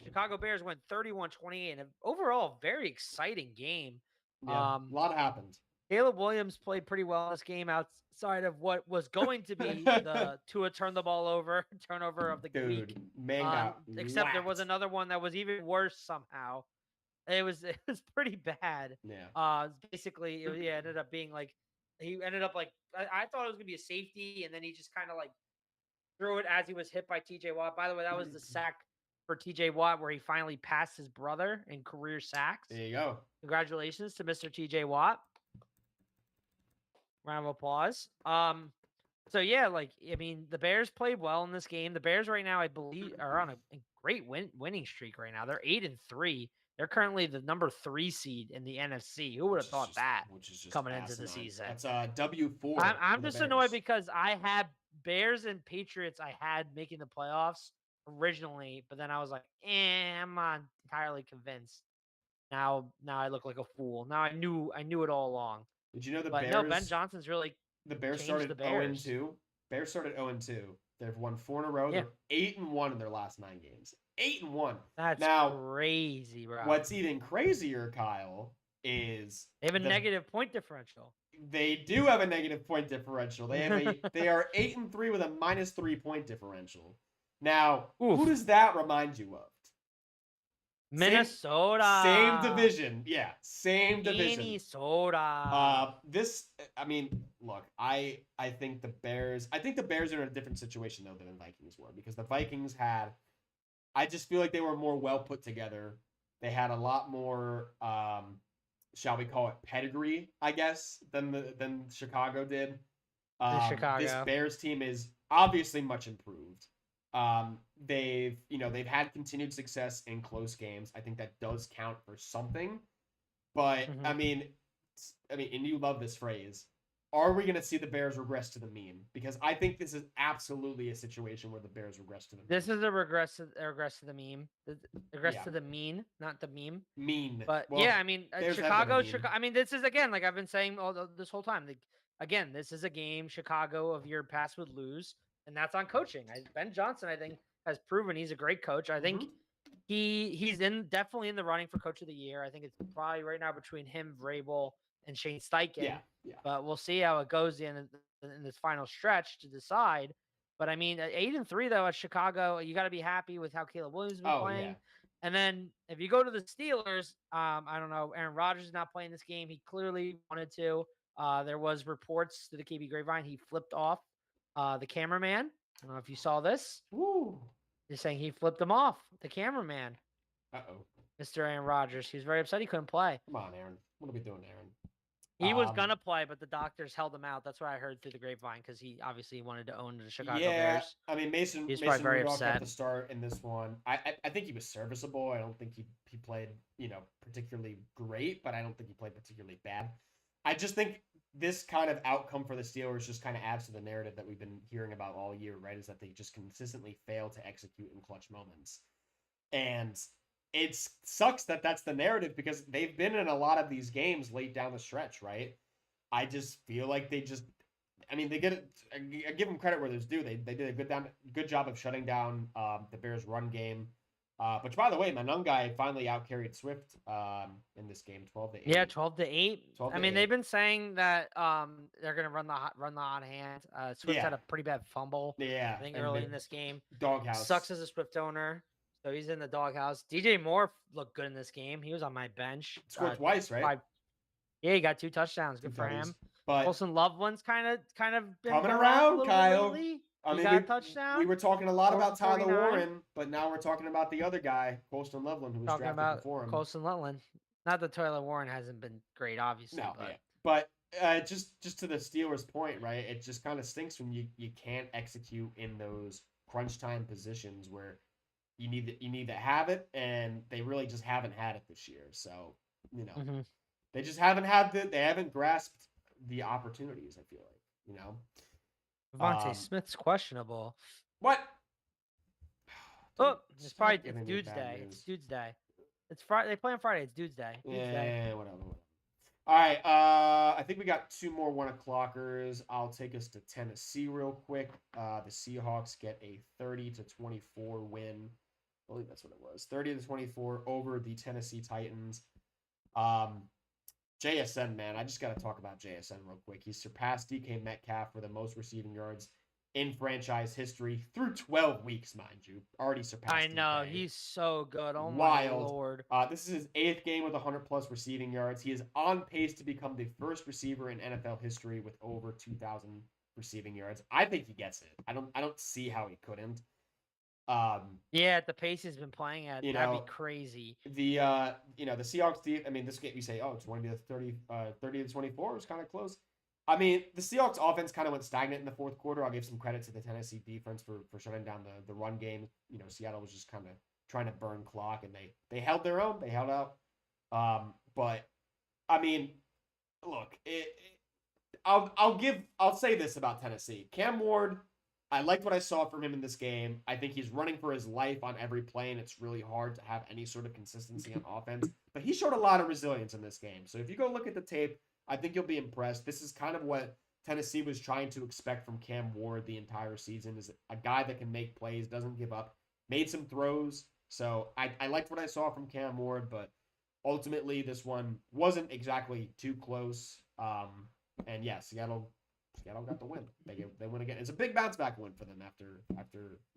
Chicago Bears went 31-28, and overall, very exciting game. Yeah, a lot happened. Caleb Williams played pretty well in this game outside of what was going to be the Tua turn the ball over, turnover of the week. Man, except there was another one that was even worse somehow. It was pretty bad. Yeah. Basically, it ended up being like he ended up like I thought it was gonna be a safety, and then he just kind of like threw it as he was hit by T.J. Watt. By the way, that was the sack for T.J. Watt where he finally passed his brother in career sacks. There you go. Congratulations to Mr. T.J. Watt. Round of applause. So yeah, like I mean, the Bears played well in this game. The Bears right now, I believe, are on a great winning streak right now. They're 8-3. They're currently the number 3 seed in the NFC. Who would have thought that Which is just coming into the asinine. season? That's W4. I'm just annoyed because I had Bears and Patriots I had making the playoffs originally, but then I was like, I'm not entirely convinced. Now I look like a fool. Now I knew it all along. Did you know But no, Ben Johnson's really the Bears changed started the Bears. 0-2. Bears started 0-2. They've won 4 in a row. Yeah. They're 8-1 in their last 9 games. 8-1. That's now, crazy, bro. What's even crazier, Kyle, is they have a negative point differential. They do have a negative point differential. They have they are 8-3 with a -3 point differential. Now, who does that remind you of? Minnesota. Same division. Yeah, same division. Minnesota. I mean, look, I think the Bears are in a different situation though than the Vikings were, because the Vikings had, I just feel like they were more well put together. They had a lot more shall we call it pedigree, I guess, than Chicago did. This Bears team is obviously much improved. They've had continued success in close games. I think that does count for something. But I mean, and you love this phrase. Are we going to see the Bears regress to the mean? Because I think this is absolutely a situation where the Bears regress to the mean. This is a regress to the meme. To the mean, not the meme. Mean. But well, yeah, I mean, Chicago. I mean, this is, again, like I've been saying this whole time. Again, this is a game Chicago of year past would lose, and that's on coaching. Ben Johnson, I think, has proven he's a great coach. I think he's definitely in the running for coach of the year. I think it's probably right now between him, Vrabel, and Shane Steichen. Yeah. But we'll see how it goes in this final stretch to decide. But I mean, 8-3 though at Chicago, you got to be happy with how Caleb Williams has been playing. Yeah. And then if you go to the Steelers, I don't know, Aaron Rodgers is not playing this game. He clearly wanted to. There was reports to the KB Grapevine he flipped off the cameraman. I don't know if you saw this. Woo. They're saying he flipped him off, the cameraman. Mr. Aaron Rodgers. He was very upset he couldn't play. Come on, Aaron. What are we doing, Aaron? He was gonna play, but the doctors held him out. That's what I heard through the grapevine, because he obviously wanted to own the Chicago Bears. I mean, Mason probably very upset at the start in this one. I think he was serviceable. I don't think he played, particularly great, but I don't think he played particularly bad. I just think this kind of outcome for the Steelers just kind of adds to the narrative that we've been hearing about all year, right? Is that they just consistently fail to execute in clutch moments. And it sucks that that's the narrative, because they've been in a lot of these games late down the stretch, right? I just feel like they get it. I give them credit where there's due. They did a good job of shutting down the Bears' run game. Which, by the way, my young guy finally outcarried Swift in this game, 12-8. Yeah, 12-8. I mean, they've been saying that they're gonna run the hot hand. Swift had a pretty bad fumble. Yeah, I think early in this game. Doghouse sucks as a Swift owner. So he's in the doghouse. DJ Moore looked good in this game. He was on my bench. Scored twice, right? Yeah, he got 2 touchdowns. Good for him. But Colson Loveland's kind of been coming around, Kyle. Lately. I mean, got a touchdown. We were talking a lot about Tyler Warren, but now we're talking about the other guy, Colson Loveland, who was drafted before him. Colson Loveland. Not that Tyler Warren hasn't been great, obviously. No, but just to the Steelers' point, right? It just kind of stinks when you can't execute in those crunch time positions where you need to have it, and they really just haven't had it this year. So, they just haven't they haven't grasped the opportunities, I feel like, Devontae Smith's questionable. What? Oh, it's Dude's Day. It's Dude's Day. It's Friday. They play on Friday. It's Dude's Day. Yeah, whatever. All right. I think we got 2 more 1:00ers. I'll take us to Tennessee real quick. The Seahawks get a 30-24 win. I believe that's what it was. 30-24 over the Tennessee Titans. JSN, man, I just got to talk about JSN real quick. He surpassed DK Metcalf for the most receiving yards in franchise history through 12 weeks, mind you. Already surpassed I know. DK. He's so good. Oh, my Lord. This is his 8th game with 100-plus receiving yards. He is on pace to become the first receiver in NFL history with over 2,000 receiving yards. I think he gets it. I don't see how he couldn't. Yeah, at the pace he's been playing at, that'd be crazy. The Seahawks, I mean, this game, you say, it's going to be 30-24. It's kind of close. I mean, the Seahawks offense kind of went stagnant in the fourth quarter. I'll give some credit to the Tennessee defense for shutting down the run game. Seattle was just kind of trying to burn clock, and they held their own. They held out. But I mean, look, I'll say this about Tennessee. Cam Ward, I liked what I saw from him in this game. I think he's running for his life on every play, and it's really hard to have any sort of consistency on offense. But he showed a lot of resilience in this game. So if you go look at the tape, I think you'll be impressed. This is kind of what Tennessee was trying to expect from Cam Ward the entire season, is a guy that can make plays, doesn't give up, made some throws. So I liked what I saw from Cam Ward, but ultimately this one wasn't exactly too close. And yeah, Seattle got the win. They win again. It's a big bounce back win for them after.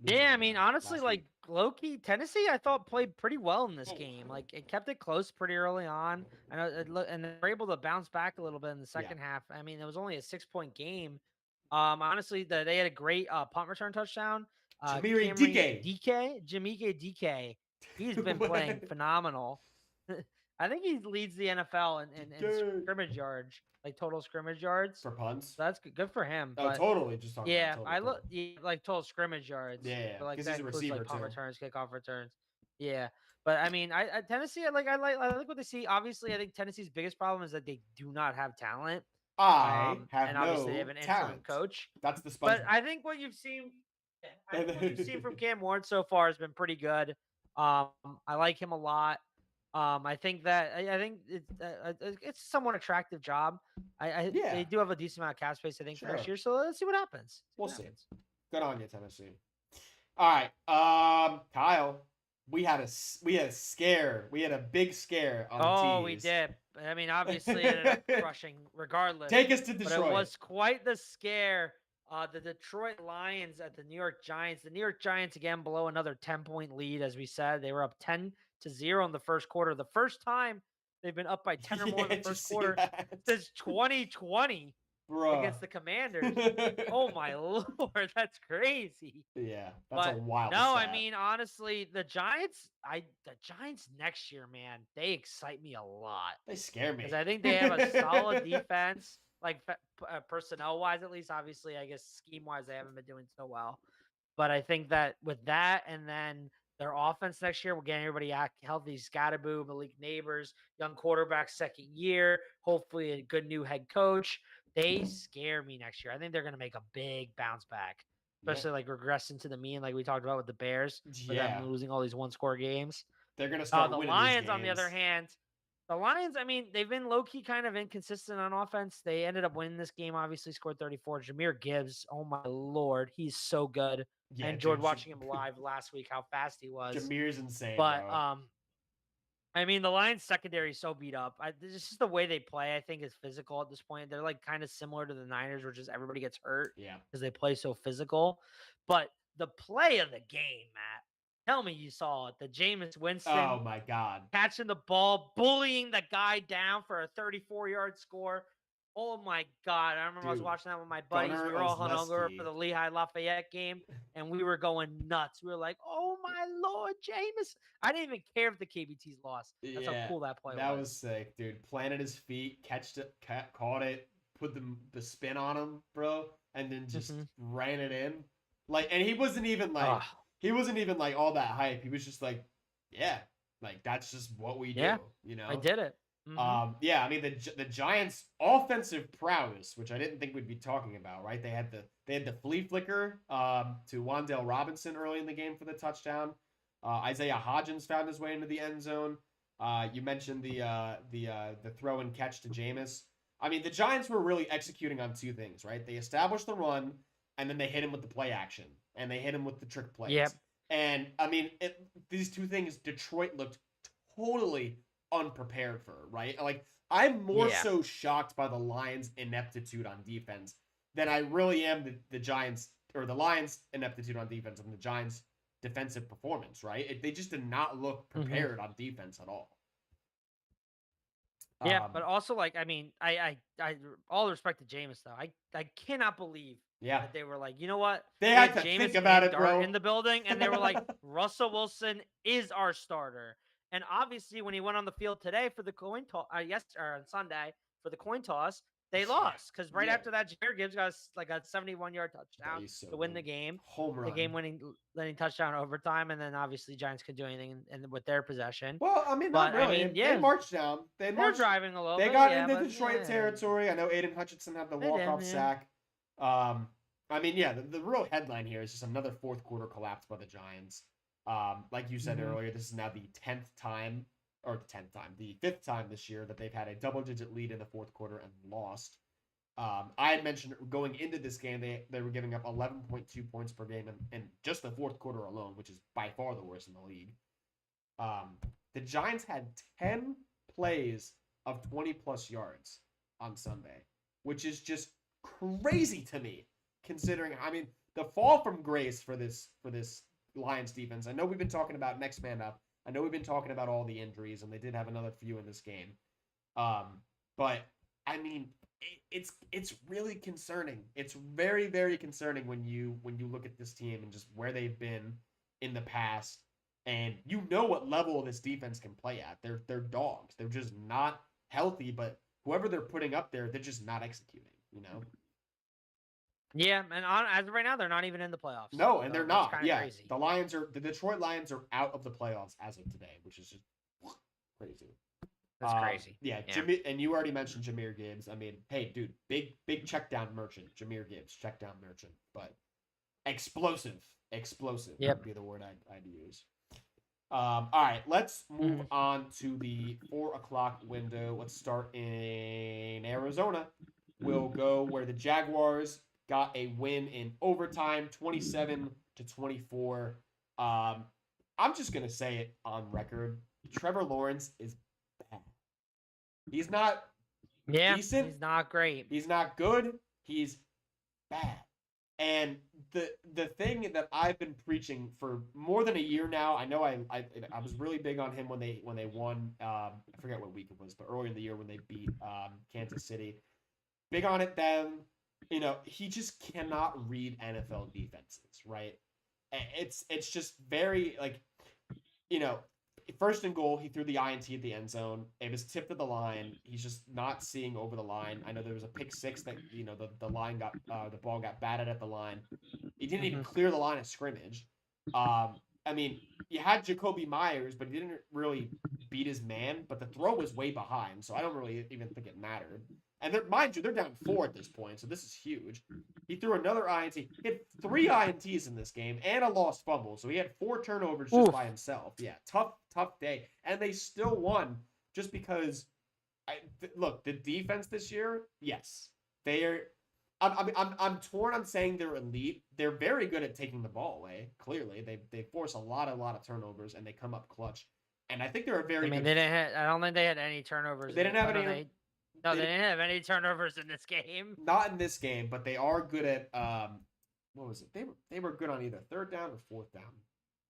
Yeah, I mean, honestly, last like week. low-key, Tennessee, I thought played pretty well in this game. Like it kept it close pretty early on. I know, and they were able to bounce back a little bit in the second half. I mean, it was only a 6-point game. Honestly, they had a great punt return touchdown. Jamire Jamike DK, he's been playing phenomenal. I think he leads the NFL in scrimmage yards, like total scrimmage yards. for punts. So that's good for him. Oh, But totally. Just talking yeah, about I total. look like total scrimmage yards. Yeah, but like 'cause that he's a includes receiver, like punt too. returns, kickoff returns. Yeah, but I mean, I Tennessee, I like what they see. Obviously, I think Tennessee's biggest problem is that they do not have talent. I have And obviously they have no an interim talent. coach. That's the But sponge. I think what you've seen, from Cam Ward so far has been pretty good. I like him a lot. I think it's a somewhat attractive job. Yeah. They do have a decent amount of cap space, I think, for next Sure. year. So let's see what happens. We'll see. Good on you, Tennessee. All right, Kyle. We had a scare. We had a big scare on Oh, Tease. we did. I mean, obviously, it ended up crushing regardless. Take us to Detroit. But it was quite the scare. The Detroit Lions at the New York Giants. The New York Giants again below another 10-point lead, as we said. They were up 10-0 in the first quarter. The first time they've been up by 10 or more in the first quarter since 2020 against the Commanders. Oh my Lord, that's crazy. Yeah, that's a wild No, stat. I mean, honestly, the Giants next year, man, they excite me a lot. They scare me. Because I think they have a solid defense, like personnel-wise at least. Obviously, I guess scheme-wise, they haven't been doing so well. But I think that with that and then their offense next year, we're getting everybody healthy. Scatterboo, Malik Neighbors, young quarterback, second year, hopefully a good new head coach. They scare me next year. I think they're going to make a big bounce back, especially like regressing to the mean, like we talked about with the Bears, for them losing all these one-score games. They're going to start the winning Lions, these on the other hand, the Lions, I mean, they've been low-key kind of inconsistent on offense. They ended up winning this game, obviously scored 34. Jahmyr Gibbs, oh my Lord, he's so good. I enjoyed watching him live last week, how fast he was. Jahmyr's insane, but, bro. I mean, the Lions secondary is so beat up. This is just the way they play, I think, is physical at this point. They're like kind of similar to the Niners, where just everybody gets hurt because they play so physical. But the play of the game, Matt, tell me you saw it. The Jameis Winston. Oh my God. Catching the ball, bullying the guy down for a 34-yard score. Oh my God. I remember I was watching that with my buddies. We were all hungover for the Lehigh Lafayette game, and we were going nuts. We were like, oh my Lord, Jameis. I didn't even care if the KBTs lost. That's how cool that play was. That was sick, dude. Planted his feet, caught it, put the spin on him, bro, and then just ran it in. Like, and he wasn't even like all that hype. He was just like, yeah, like that's just what we do, you know. I did it. Yeah, I mean the Giants' offensive prowess, which I didn't think we'd be talking about, right? They had the flea flicker to Wan'Dale Robinson early in the game for the touchdown. Isaiah Hodgins found his way into the end zone. You mentioned the throw and catch to Jameis. I mean, the Giants were really executing on two things, right? They established the run, and then they hit him with the play action, and they hit him with the trick plays. Yep. And I mean, these two things, Detroit looked totally unprepared for, right? Like, I'm more so shocked by the Lions' ineptitude on defense than I really am the Giants or the Lions' ineptitude on defense and the Giants' defensive performance, right? They just did not look prepared on defense at all. Yeah, but also, like, I mean, I all respect to Jameis, though. I cannot believe that they were like, you know what? They had to Jameis think about it, bro. in the building, and they were like, Russell Wilson is our starter. And obviously, when he went on the field today for the coin toss, on Sunday for the coin toss, they lost because right Yeah. after that, Jameer Gibbs got like a 71-yard touchdown he's so to win good. the game. Home The run. game-winning touchdown overtime, and then obviously Giants could do anything with their possession. Well, I mean, not But, I really. mean, yeah, They marched down. They they're marched. driving a little They bit. got yeah, into but, Detroit yeah. territory. I know Aiden Hutchinson had the They did, walk-off yeah. sack. I mean, yeah, the real headline here is just another fourth quarter collapse by the Giants. Like you said earlier, this is now the 10th time, or the 5th time this year that they've had a double-digit lead in the fourth quarter and lost. I had mentioned going into this game, they were giving up 11.2 points per game in just the fourth quarter alone, which is by far the worst in the league. The Giants had 10 plays of 20-plus yards on Sunday, which is just crazy to me, considering, I mean, the fall from grace for this Lions defense. I know we've been talking about next man up. I know we've been talking about all the injuries, and they did have another few in this game. But, I mean, it's really concerning. It's very, very concerning when you look at this team and just where they've been in the past, and you know what level this defense can play at. They're dogs. They're just not healthy, but whoever they're putting up there, they're just not executing, you know? Yeah, and as of right now, they're not even in the playoffs. No, and they're not. Yeah, crazy. The Detroit Lions are out of the playoffs as of today, which is just crazy. That's crazy. Yeah, Jimmy, and you already mentioned Jameer Gibbs. I mean, hey, dude, big check down merchant, Jameer Gibbs, check down merchant, but explosive would be the word I'd use. All right, let's move on to the 4:00 window. Let's start in Arizona. We'll go where the Jaguars got a win in overtime, 27-24. I'm just gonna say it on record. Trevor Lawrence is bad. He's not decent. He's not great. He's not good. He's bad. And the thing that I've been preaching for more than a year now, I know I was really big on him when they won. I forget what week it was, but earlier in the year when they beat Kansas City. Big on it then. You know, he just cannot read NFL defenses, right? It's just very, like, you know, first and goal, he threw the INT at the end zone. It was tipped at the line. He's just not seeing over the line. I know there was a pick six that, you know, the line got the ball got batted at the line. He didn't even clear the line of scrimmage. I mean, you had Jacoby Myers, but he didn't really beat his man. But the throw was way behind, so I don't really even think it mattered. And mind you, they're down 4 at this point, so this is huge. He threw another INT. He had 3 INTs in this game and a lost fumble, so he had 4 turnovers just by himself. Yeah, tough day. And they still won just because, look, the defense this year, yes. I'm torn on saying they're elite. They're very good at taking the ball away, clearly. They force a lot of turnovers, and they come up clutch. And I think they're a very good... I don't think they had any turnovers. They didn't have any... No, they didn't have any turnovers in this game. Not in this game, but they are good at what was it? They were good on either third down or fourth down.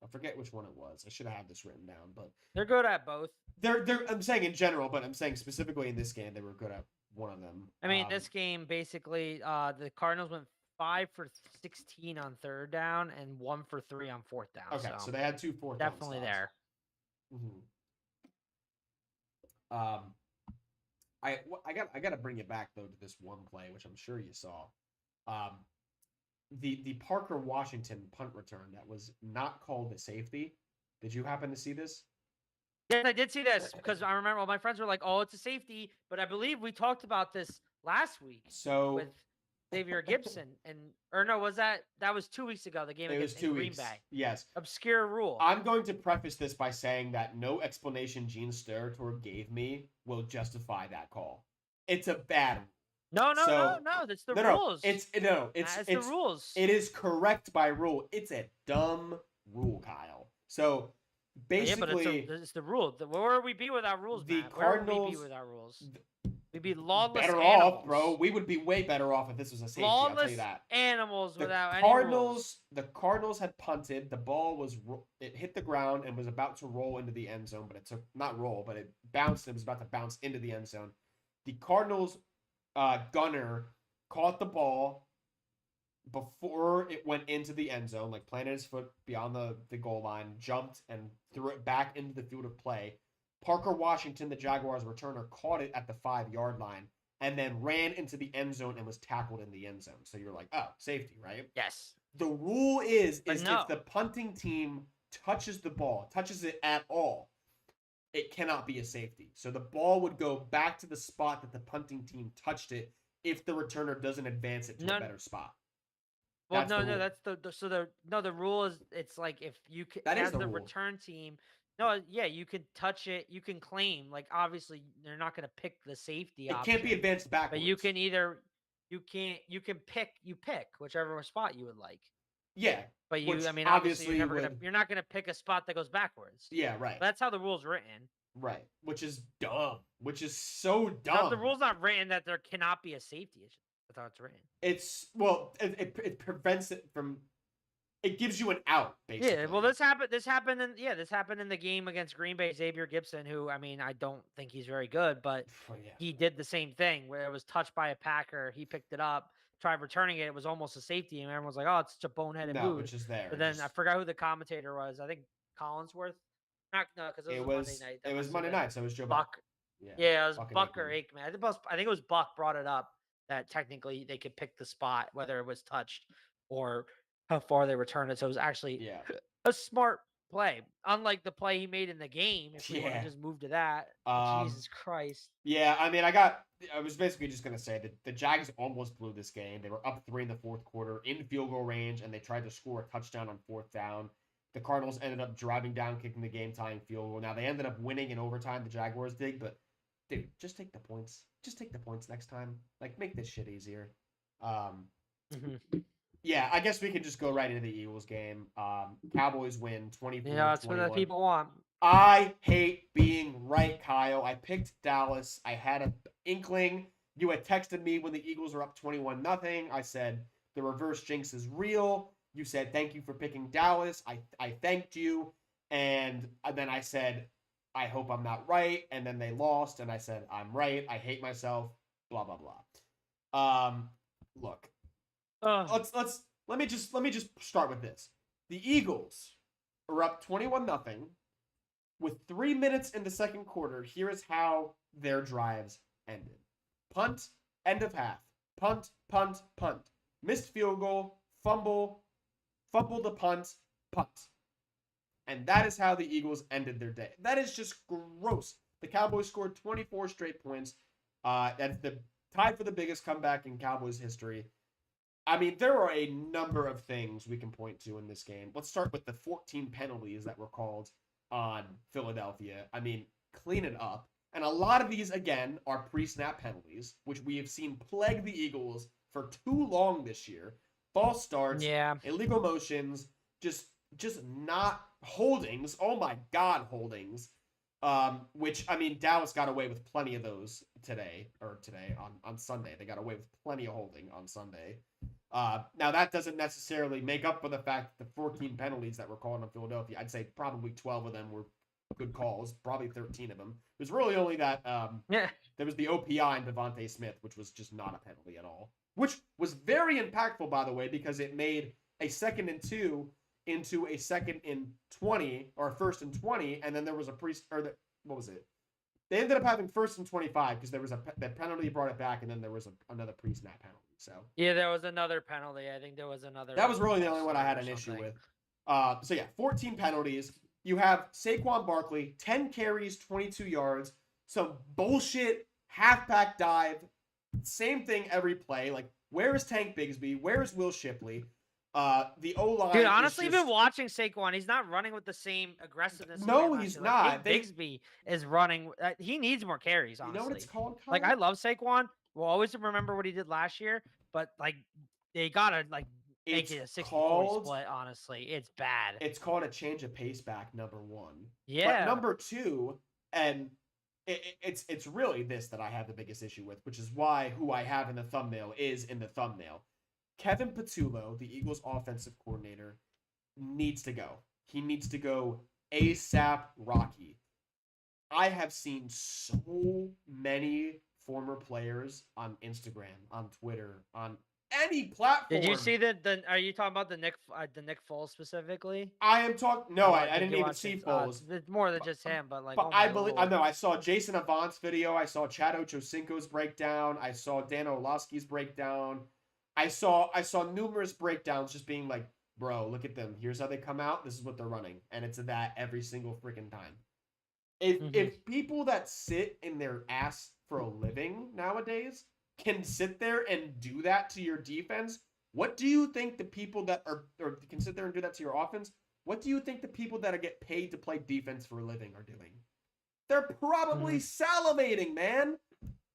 I forget which one it was. I should have had this written down, but they're good at both. I'm saying in general, but I'm saying specifically in this game they were good at one of them. I mean, this game basically the Cardinals went 5 for 16 on third down and 1 for 3 on fourth down. Okay, so they had 2 fourth down. Definitely there. I got to bring it back though to this one play, which I'm sure you saw. The Parker Washington punt return that was not called a safety. Did you happen to see this? Yes, I did see this because I remember all my friends were like, "Oh, it's a safety," but I believe we talked about this last week. So with Xavier Gibson that was 2 weeks ago? The game against Green Bay. Yes. Obscure rule. I'm going to preface this by saying that no explanation Gene Steratore gave me will justify that call. It's a bad rule. No. That's the rules. It's the rules. It is correct by rule. It's a dumb rule, Kyle. So basically, it's the rule. Where would we be without rules? The Matt? Cardinals. Where would we be without rules? We'd be lawless. Better animals. off, bro. We would be way better off if this was a safety. Lawless I'll tell you that. Animals without any rules. The Cardinals had punted. The ball it hit the ground and was about to roll into the end zone, but it took not roll, but it bounced. It was about to bounce into the end zone. The Cardinals gunner caught the ball before it went into the end zone, like planted his foot beyond the goal line, jumped and threw it back into the field of play. Parker Washington, the Jaguars returner, caught it at the 5-yard line and then ran into the end zone and was tackled in the end zone. So you're like, oh, safety, right? Yes. The rule is no. if the punting team touches the ball, touches it at all, it cannot be a safety. So the ball would go back to the spot that the punting team touched it if the returner doesn't advance it to a better spot. Well, That's no, the rule. that's the rule is it's like if you can, That is as the the rule. return team. No, yeah, you can touch it, you can claim. Like obviously, they're not going to pick the safety It option. can't be advanced backwards. But you can pick whichever spot you would like. Yeah. But which I mean, obviously you're not gonna pick a spot that goes backwards. Yeah, right. But that's how the rule's written. Right. Which is dumb. Which is so dumb. No, the rule's not written that there cannot be a safety issue. That's how it's written. It's it prevents it from. It gives you an out, basically. Yeah, well, this happened in the game against Green Bay. Xavier Gibson, who I mean, I don't think he's very good, but he did the same thing where it was touched by a Packer. He picked it up, tried returning it. It was almost a safety, and everyone was like, "Oh, it's such a boneheaded move." Which is there. But then I forgot who the commentator was. I think Collinsworth. No, because it was Monday night. It was Monday night, so it was Joe Buck. Yeah, it was Buck or Aikman. I think it was Buck brought it up that technically they could pick the spot whether it was touched or how far they returned it. So it was actually a smart play, unlike the play he made in the game. If we would have just moved to that, Jesus Christ. Yeah, I mean, I was basically just gonna say that the Jags almost blew this game. They were up 3 in the fourth quarter in field goal range, and they tried to score a touchdown on 4th down. The Cardinals ended up driving down, kicking the game-tying field goal. Now they ended up winning in overtime. The Jaguars did, but dude, just take the points. Just take the points next time. Like, make this shit easier. Yeah, I guess we can just go right into the Eagles game. Cowboys win 24-21. Yeah, that's what the people want. I hate being right, Kyle. I picked Dallas. I had an inkling. You had texted me when the Eagles were up 21-0. I said the reverse jinx is real. You said thank you for picking Dallas. I thanked you, and then I said I hope I'm not right. And then they lost, and I said I'm right. I hate myself. Blah blah blah. Look. Let me just start with this. The Eagles are up 21-0 with 3 minutes in the second quarter. Here is how their drives ended: punt, end of half, punt, punt, punt, missed field goal, fumble the punt, punt. And that is how the Eagles ended their day. That is just gross. The Cowboys scored 24 straight points. That's the tied for the biggest comeback in Cowboys history. I mean, there are a number of things we can point to in this game. Let's start with the 14 penalties that were called on Philadelphia. I mean, clean it up. And a lot of these, again, are pre-snap penalties, which we have seen plague the Eagles for too long this year. False starts, illegal motions, just not holdings. Oh my God, holdings. Which, I mean, Dallas got away with plenty of those on Sunday. They got away with plenty of holding on Sunday. Now, that doesn't necessarily make up for the fact that the 14 penalties that were called on Philadelphia, I'd say probably 12 of them were good calls, probably 13 of them. It was really only that there was the OPI and Devontae Smith, which was just not a penalty at all, which was very impactful, by the way, because it made a 2nd and 2 into a 2nd and 20 or 1st and 20, and then there was what was it? They ended up having 1st and 25 because there was that penalty brought it back, and then there was another pre-snap penalty. So yeah, there was another penalty. I think there was another. That was really the only one I had an issue with. 14 penalties. You have Saquon Barkley, 10 carries, 22 yards, some bullshit halfback dive. Same thing every play. Like, where is Tank Bigsby? Where is Will Shipley? The O-line. Dude, honestly, been watching Saquon. He's not running with the same aggressiveness. No, he's not. Bigsby is running. He needs more carries, honestly. You know what it's called, Kyle? Like, I love Saquon. We'll always remember what he did last year, but, like, they got to, like, make it a 60-40 split, honestly. It's bad. It's called a change of pace back, number one. Yeah. But number two, and it's really this that I have the biggest issue with, which is why who I have in the thumbnail is in the thumbnail. Kevin Patullo, the Eagles offensive coordinator, needs to go. He needs to go ASAP Rocky. I have seen so many former players on Instagram, on Twitter, on any platform. Did you see the? Are you talking about the Nick Foles specifically? I am talking. No, I Did didn't you even watch see it? Foles. It's more than just him, but like, But oh I my believe I lord. know. I saw Jason Avant's video. I saw Chad Ochocinco's breakdown. I saw Dan Orlovsky's breakdown. I saw numerous breakdowns just being like, bro, look at them. Here's how they come out. This is what they're running, and it's that every single freaking time. If people that sit in their ass for a living nowadays can sit there and do that to your defense, what do you think the people that are or can sit there and do that to your offense? What do you think the people that are get paid to play defense for a living are doing? They're probably salivating, man.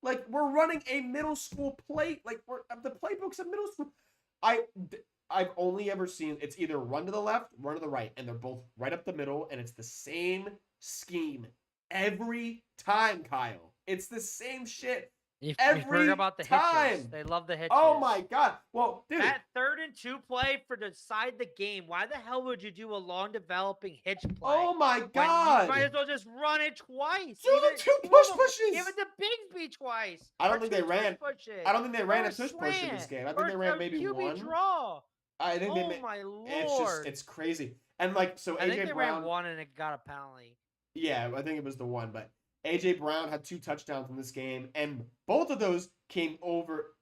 Like, we're running a middle school play. Like, the playbooks of middle school. I've only ever seen it's either run to the left, run to the right, and they're both right up the middle, and it's the same scheme every time, Kyle. It's the same shit. You Every forgot about the time. hitches. They love the hitches. Oh my god. Well, dude. That 3rd and 2 play for decide the game. Why the hell would you do a long developing hitch play? Oh my god. You might as well just run it twice. Do the 2 push pushes. Give it to Bigsby twice. I don't think they ran. I don't think they ran a push push in this game. I think they ran maybe QB one. Draw. I think they made. My lord. It's crazy. And like so, I think AJ they Brown ran one and it got a penalty. Yeah, I think it was the one, but AJ Brown had 2 touchdowns in this game, and both of those came over.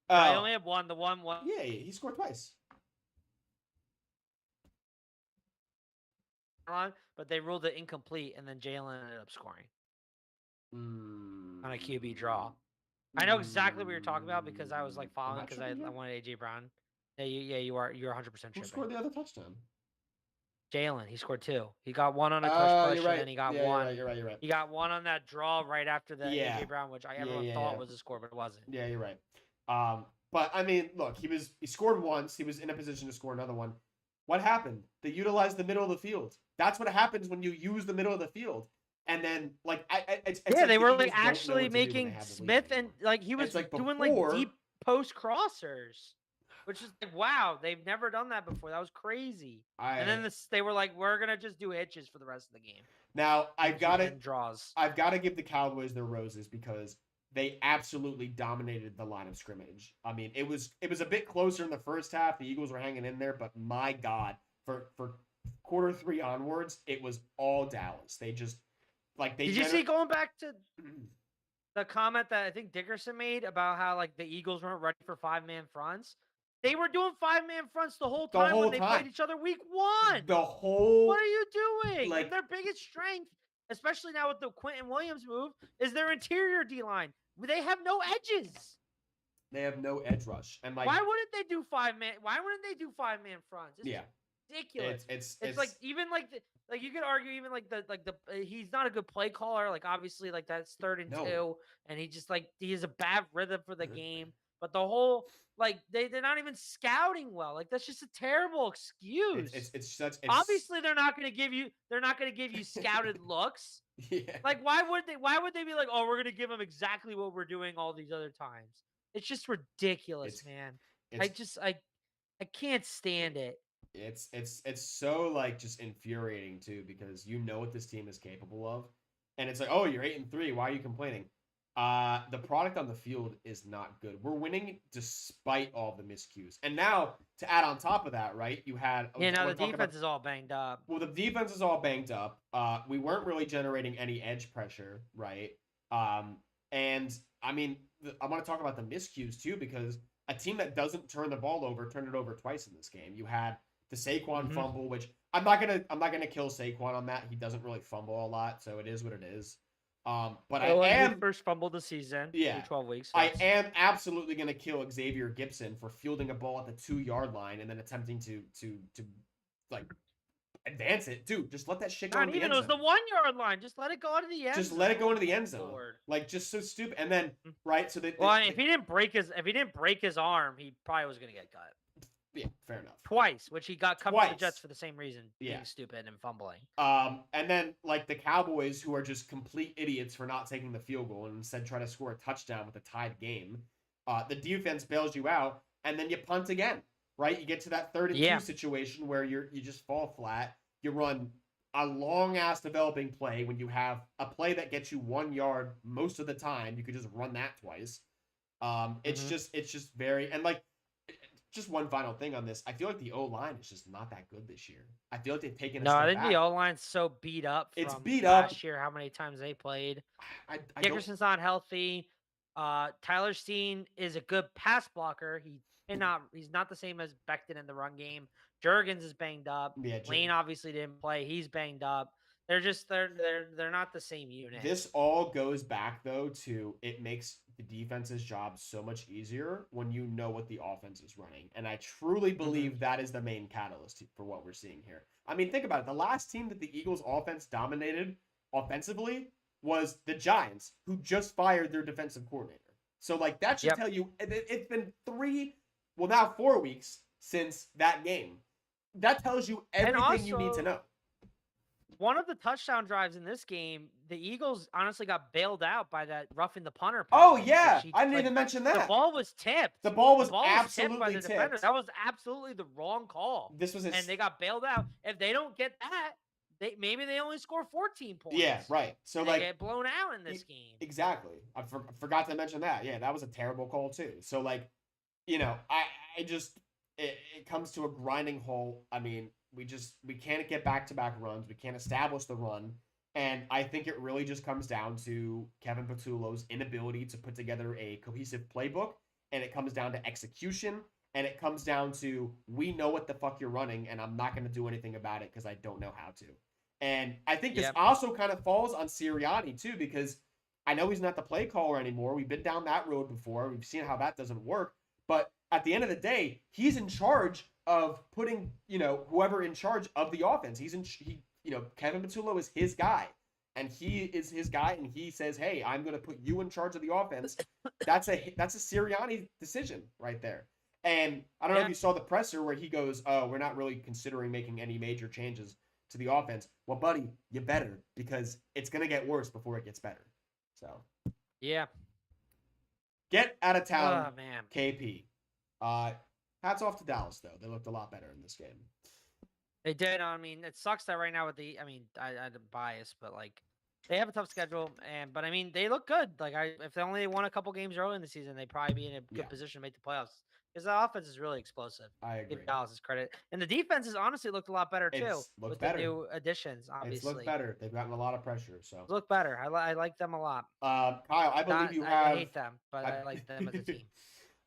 I only have one. The one. Yeah, he scored twice. But they ruled it incomplete, and then Jalen ended up scoring on a QB draw. I know exactly what you're talking about because I was like following because I wanted AJ Brown. Yeah, you're 100% tripping. Who scored the other touchdown? Jalen. He scored 2. He got one on a touch push, and then he got one. You're right. He got one on that draw right after the AJ Brown, which everyone thought was a score, but it wasn't. Yeah, you're right. But I mean, look, he scored once. He was in a position to score another one. What happened? They utilized the middle of the field. That's what happens when you use the middle of the field. And then, like, it's like they were like actually making Smith and like he was like doing like deep post crossers, which is like, wow, they've never done that before. That was crazy. And then they were like, we're gonna just do hitches for the rest of the game. Now I've got to give the Cowboys their roses because they absolutely dominated the line of scrimmage. I mean, it was a bit closer in the first half. The Eagles were hanging in there, but my God, for quarter 3 onwards, it was all Dallas. They just Did you see going back to the comment that I think Dickerson made about how like the Eagles weren't ready for 5-man fronts? They were doing 5-man fronts the whole time when they played each other week 1. What are you doing? Like, their biggest strength, especially now with the Quentin Williams move, is their interior D-line. They have no edges. They have no edge rush. And like, why wouldn't they do 5-man? Why wouldn't they do 5-man fronts? It's ridiculous. It's like even like you could argue even like the he's not a good play caller. Like obviously like that's 3rd and 2, and he just like he has a bad rhythm for the game. But the whole like they're not even scouting well. Like that's just a terrible excuse. Obviously they're not going to give you scouted looks. Yeah. Like why would they be like, "Oh, we're going to give them exactly what we're doing all these other times." It's just ridiculous, man. I can't stand it. It's so like just infuriating too because you know what this team is capable of. And it's like, "Oh, you're 8-3. Why are you complaining?" The product on the field is not good. We're winning despite all the miscues. And now, to add on top of that, right, you had... now the defense is all banged up. Well, the defense is all banged up. We weren't really generating any edge pressure, right? And, I mean, I want to talk about the miscues, too, because a team that doesn't turn the ball over turned it over twice in this game. You had the Saquon fumble, which I'm not gonna kill Saquon on that. He doesn't really fumble a lot, so it is what it is. But I am first fumble of the season. Yeah, 12 weeks. I am absolutely going to kill Xavier Gibson for fielding a ball at the 2-yard line and then attempting to like advance it. Dude, just let that shit go. Not even it was the 1-yard line. Just let it go into the end. Just let it go into the end zone. Like just so stupid. And then right, so if he didn't break his arm, he probably was going to get cut. Yeah, fair enough. Twice, which he got cut from the Jets for the same reason, being stupid and fumbling. And then like the Cowboys, who are just complete idiots for not taking the field goal and instead try to score a touchdown with a tied game. The defense bails you out, and then you punt again, right? You get to that 3rd and 2 situation where you just fall flat. You run a long ass developing play when you have a play that gets you 1 yard most of the time. You could just run that twice. It's Mhm. just very, and like, just one final thing on this. I feel like the O line is just not that good this year. I feel like they've taken a No, I step think the back. O line's so beat up It's from beat up. last year. How many times they played? I don't. Dickerson's not healthy. Tyler Steen is a good pass blocker. He's not the same as Becton in the run game. Jurgens is banged up. Yeah, Lane obviously didn't play. He's banged up. They're not the same unit. this all goes back though to it makes the defense's job so much easier when you know what the offense is running. And I truly believe that is the main catalyst for what we're seeing here. I mean, think about it. The last team that the Eagles offense dominated offensively was the Giants, who just fired their defensive coordinator. So like that should tell you it's been 4 weeks since that game. That tells you everything you need to know. One of the touchdown drives in this game, the Eagles honestly got bailed out by that roughing the punter Oh penalty, yeah, which I didn't even mention that. The ball was tipped. The ball was tipped absolutely by the defender. That was absolutely the wrong call. This was and they got bailed out. If they don't get that, maybe they only score 14 points. Yeah, right. So they like get blown out in this game. Exactly. I forgot to mention that. Yeah, that was a terrible call too. So like, I just it comes to a grinding halt. I mean, we can't get back-to-back runs. We can't establish the run. And I think it really just comes down to Kevin Patullo's inability to put together a cohesive playbook. And it comes down to execution. And it comes down to, we know what the fuck you're running, and I'm not going to do anything about it because I don't know how to. And I think this also kind of falls on Sirianni too, because I know he's not the play caller anymore. We've been down that road before. We've seen how that doesn't work. But at the end of the day, he's in charge of putting, whoever in charge of the offense. Kevin Patullo is his guy. And he is his guy, and he says, "Hey, I'm going to put you in charge of the offense." That's a Sirianni decision right there. And I don't know if you saw the presser where he goes, "Oh, we're not really considering making any major changes to the offense." Well, buddy, you better, because it's going to get worse before it gets better. So, get out of town, KP. Hats off to Dallas, though. They looked a lot better in this game. They did. I mean, it sucks that right now with I'm biased, but like they have a tough schedule, but I mean they look good. Like if they only won a couple games early in the season, they'd probably be in a good position to make the playoffs. Because the offense is really explosive. I agree. Give Dallas credit, and the defense has honestly looked a lot better too with the new additions. Obviously, it's looked better. They've gotten a lot of pressure, so it's looked better. I like them a lot. Kyle, I believe you have. I hate them, but I like them as a team.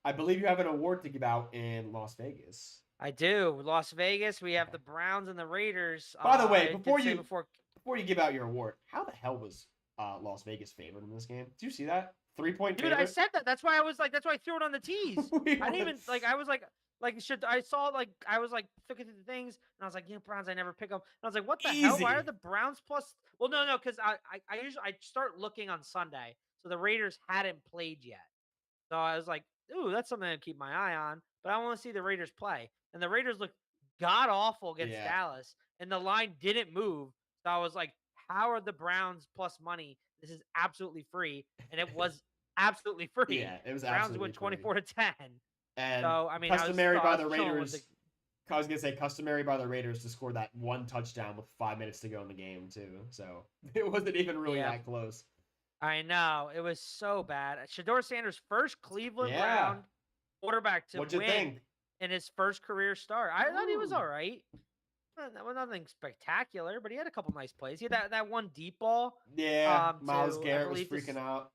I believe you have an award to give out in Las Vegas. I do. Las Vegas. We have the Browns and the Raiders. By the way, before you give out your award, how the hell was Las Vegas favored in this game? Did you see that 3-point favorite? Dude, I said that. That's why I was like. That's why I threw it on the tease. I didn't even like. I was like should I saw like I was like looking through the things and I was like, Browns. I never pick them. And I was like, what the hell? Why are the Browns plus? Well, no, because I usually start looking on Sunday, so the Raiders hadn't played yet. So I was like, ooh, that's something to keep my eye on. But I want to see the Raiders play. And the Raiders looked god awful against Dallas. And the line didn't move. So I was like, how are the Browns plus money? This is absolutely free. And it was absolutely free. Yeah, it was Browns absolutely win 24-10. And so, I mean, customary by the Raiders. I was going to say customary by the Raiders to score that one touchdown with 5 minutes to go in the game, too. So it wasn't even really that close. I know. It was so bad. Shedeur Sanders' first Cleveland Brown quarterback to win in his first career start. I thought he was all right. Well, nothing spectacular, but he had a couple nice plays. He had that one deep ball. Yeah, Myles Garrett was freaking out.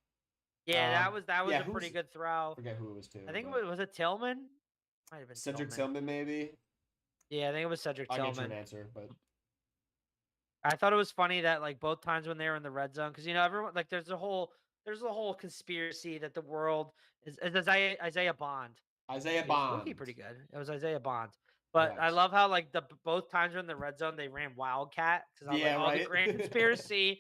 Yeah, that was a pretty good throw. I forget who it was too. I think was it Tillman? Might have been Cedric Tillman, maybe. Yeah, I think it was Cedric Tillman. I'll get you an answer, but I thought it was funny that like both times when they were in the red zone, because everyone like there's a whole conspiracy that the world is Isaiah Bond. Isaiah Bond. Looking pretty good. It was Isaiah Bond. But I love how like both times we're in the red zone they ran Wildcat because the grand conspiracy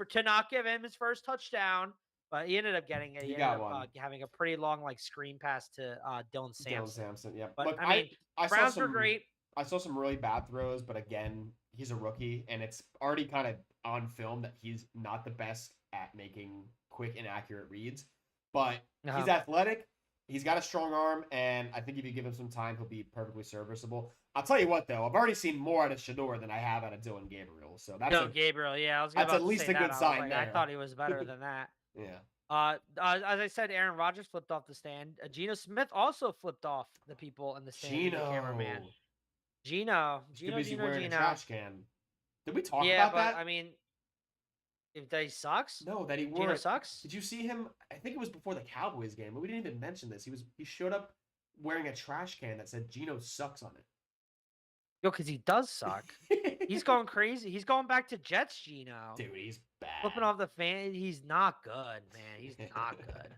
to not give him his first touchdown. But he ended up getting it. He ended up having a pretty long like screen pass to Dylan Sampson. Yeah. But look, I mean, Browns were great. I saw some really bad throws, but again, he's a rookie, and it's already kind of on film that he's not the best at making quick and accurate reads. But he's athletic. He's got a strong arm, and I think if you give him some time, he'll be perfectly serviceable. I'll tell you what, though. I've already seen more out of Shedeur than I have out of Gabriel. So that's Gabriel, yeah. I was that's at least a good sign there. I thought he was better than that. Yeah. As I said, Aaron Rodgers flipped off the stand. Geno Smith also flipped off the people in the stand. The cameraman. Gino. Gino. He's too busy wearing a Gino. trash can. Did we talk Yeah, about but that? I mean, if he sucks, No, that he wore Gino it. sucks. Did you see him? I think it was before the Cowboys game, but we didn't even mention this. He showed up wearing a trash can that said Gino sucks on it. Yo, because he does suck. He's going crazy. He's going back to Jets, Gino. Dude, he's bad. Flipping off the fan. He's not good, man. He's not good.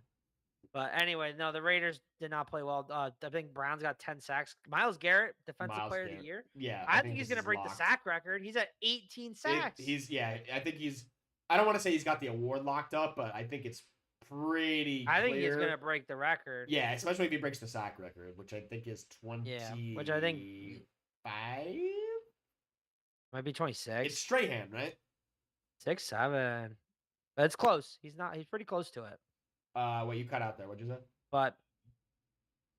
But anyway, no, the Raiders did not play well. I think Browns got 10 sacks. Myles Garrett, Defensive Player of the Year. Yeah, I think he's going to break locked. the sack record. He's at 18 sacks. I think he's. I don't want to say he's got the award locked up, but I think it's pretty. I think he's going to break the record. Yeah, especially if he breaks the sack record, which I think is 20. Yeah, which I think 5. Might be 26. It's Strahan, right? 6, 7. But it's close. He's pretty close to it. What you cut out there? What'd you say? But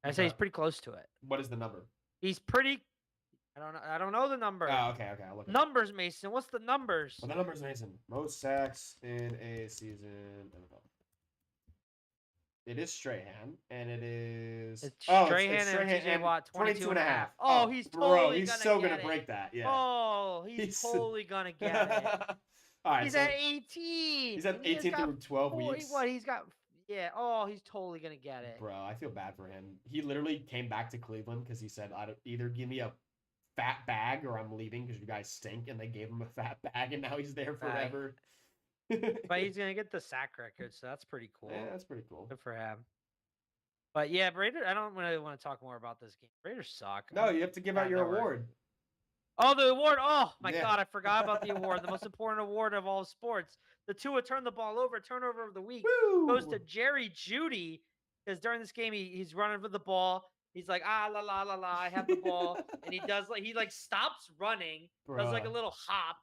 I say he's pretty close to it. What is the number? He's pretty. I don't know the number. Oh, okay. I'll look. Numbers, Mason. What's the numbers? Well, the numbers, Mason. Most sacks in a season. It is Strahan, and it is. It's Strahan and TJ Watt, 22 and a half. Oh, he's totally he's gonna so get gonna it. break that. Yeah. Oh, he's totally gonna get it. All right. He's at 18. He's at 18 through 12 weeks. What? He's got. Yeah. Oh, he's totally gonna get it. Bro, I feel bad for him. He literally came back to Cleveland because he said, either give me a fat bag or I'm leaving because you guys stink, and they gave him a fat bag, and now he's there forever. But he's gonna get the sack record, so that's pretty cool. Yeah, that's pretty cool. Good for him. But yeah, Raiders. I don't really want to talk more about this game. Raiders suck. No, you have to give out your award. Oh, the award! Oh my God, I forgot about the award. The most important award of all sports. The Tua turned the ball over. Turnover of the week goes to Jerry Jeudy, because during this game he's running for the ball. He's like, la la la la, I have the ball, and he stops running, does like a little hop,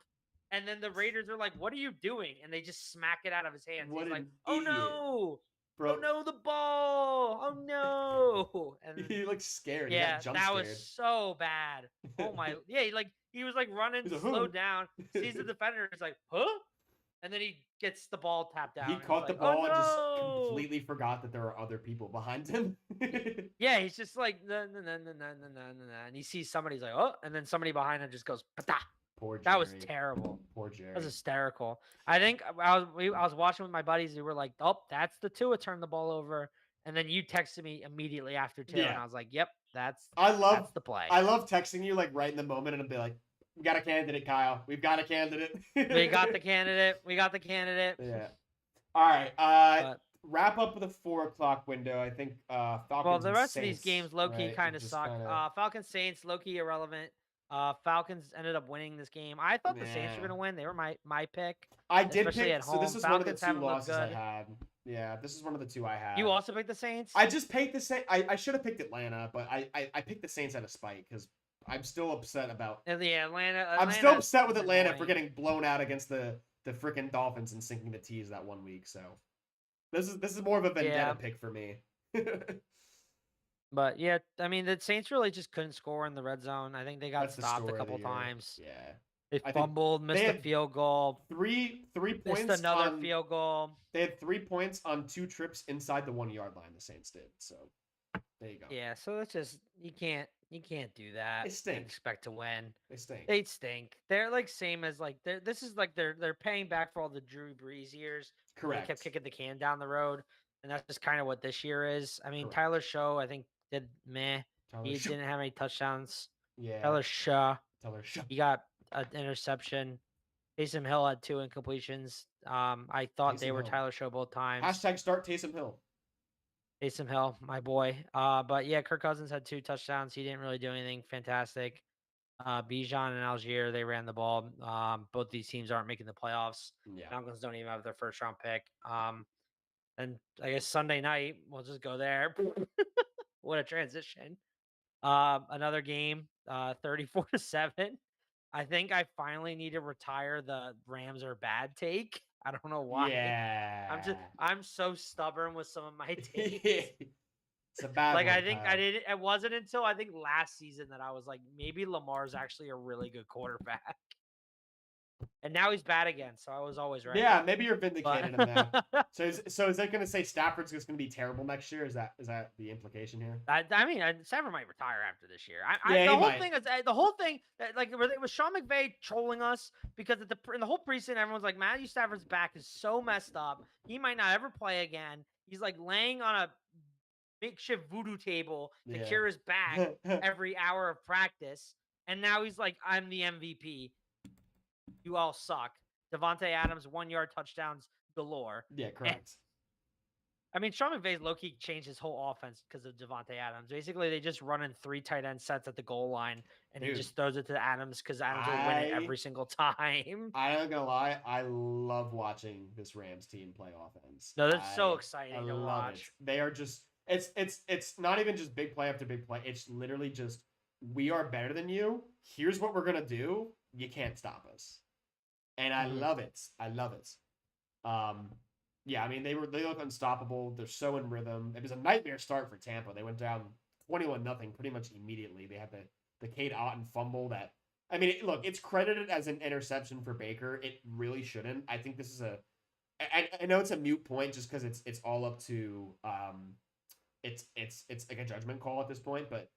and then the Raiders are like, "What are you doing?" And they just smack it out of his hands. He's like, "Oh no!" Bro. Oh no, the ball! Oh no! And he like scared. Yeah, that was so bad. Oh my! Yeah, he was like running, slowed down, sees the defender, is like, huh? And then he gets the ball tapped out. He caught the ball and just completely forgot that there are other people behind him. Yeah, he's just like, nah, and he sees somebody, he's like, oh, and then somebody behind him just goes, patah. Poor Jerry. That was terrible. Poor Jerry. That was hysterical. I think I was watching with my buddies. They were like, "Oh, that's the Tua turned the ball over." And then you texted me immediately after too, and I was like, "Yep, that's the play." I love texting you like right in the moment, and I'll be like, "We got a candidate, Kyle. We've got a candidate. We got the candidate. We got the candidate." Yeah. All right. Wrap up with a 4 o'clock window. I think Falcons. Well, the rest Saints, of these games, low-key, kind of suck. Falcons Saints, low-key irrelevant. Falcons ended up winning this game. I thought the Saints were going to win. They were my pick. I did pick. At home. So this is Falcons one of the 2 losses I had. Yeah, this is one of the 2 I had. You also picked the Saints? I just picked the Saints. I should have picked Atlanta, but I picked the Saints out of spite because I'm still upset about. Yeah, Atlanta. I'm still upset with Atlanta for getting blown out against the freaking Dolphins and sinking the Tease that 1 week. So this is more of a vendetta pick for me. But yeah, I mean, the Saints really just couldn't score in the red zone. I think they got stopped a couple times. Yeah. They fumbled, missed a field goal. Three points. Missed another field goal. They had 3 points on 2 trips inside the 1 yard line. The Saints did. So there you go. Yeah. So it's just you can't do that. They stink. And expect to win. They stink. They stink. They're like same as like this is like they're paying back for all the Drew Brees years. Correct. They kept kicking the can down the road, and that's just kind of what this year is. I mean, Correct. Tyler Show, I think did meh. He didn't have any touchdowns. Yeah. Tyler Shaw. He got an interception. Taysom Hill had 2 incompletions. I thought they were Tyler Show both times. # start Taysom Hill. Taysom Hill, my boy. But yeah, Kirk Cousins had 2 touchdowns. He didn't really do anything fantastic. Bijan and Algier, they ran the ball. Both these teams aren't making the playoffs. Yeah. Falcons don't even have their first round pick. And I guess Sunday night, we'll just go there. What a transition. Another game, 34-7. I think I finally need to retire the Rams are bad take. I don't know why. Yeah. I'm so stubborn with some of my takes. It's a bad like one, I think Kyle. it wasn't until I think last season that I was like, maybe Lamar's actually a really good quarterback. And now he's bad again, so I was always right. Yeah, maybe you're vindicated in that. But So is that going to say Stafford's just going to be terrible next year? Is that the implication here? I mean, Stafford might retire after this year. Yeah, The he whole might. thing is the whole thing. Like it was Sean McVay trolling us because in the whole preseason, everyone's like Matthew Stafford's back is so messed up. He might not ever play again. He's like laying on a makeshift voodoo table to Yeah. cure his back every hour of practice, and now he's like, I'm the MVP. You all suck. Devontae Adams 1-yard touchdowns galore. Yeah, correct. I mean, Sean McVay's low-key changed his whole offense because of Devontae Adams. Basically, they just run in 3 tight end sets at the goal line, and Dude, he just throws it to Adams because Adams will win it every single time. I'm not gonna lie, I love watching this Rams team play offense. No, that's so exciting to watch. It. They are just it's not even just big play after big play. It's literally just we are better than you. Here's what we're gonna do. You can't stop us. And I love it. I love it. Yeah, I mean they look unstoppable. They're so in rhythm. It was a nightmare start for Tampa. They went down 21-0 pretty much immediately. They had the Cade Otton fumble that I mean, look, it's credited as an interception for Baker. It really shouldn't. I think this is I know it's a mute point just because it's all up to it's like a judgment call at this point, but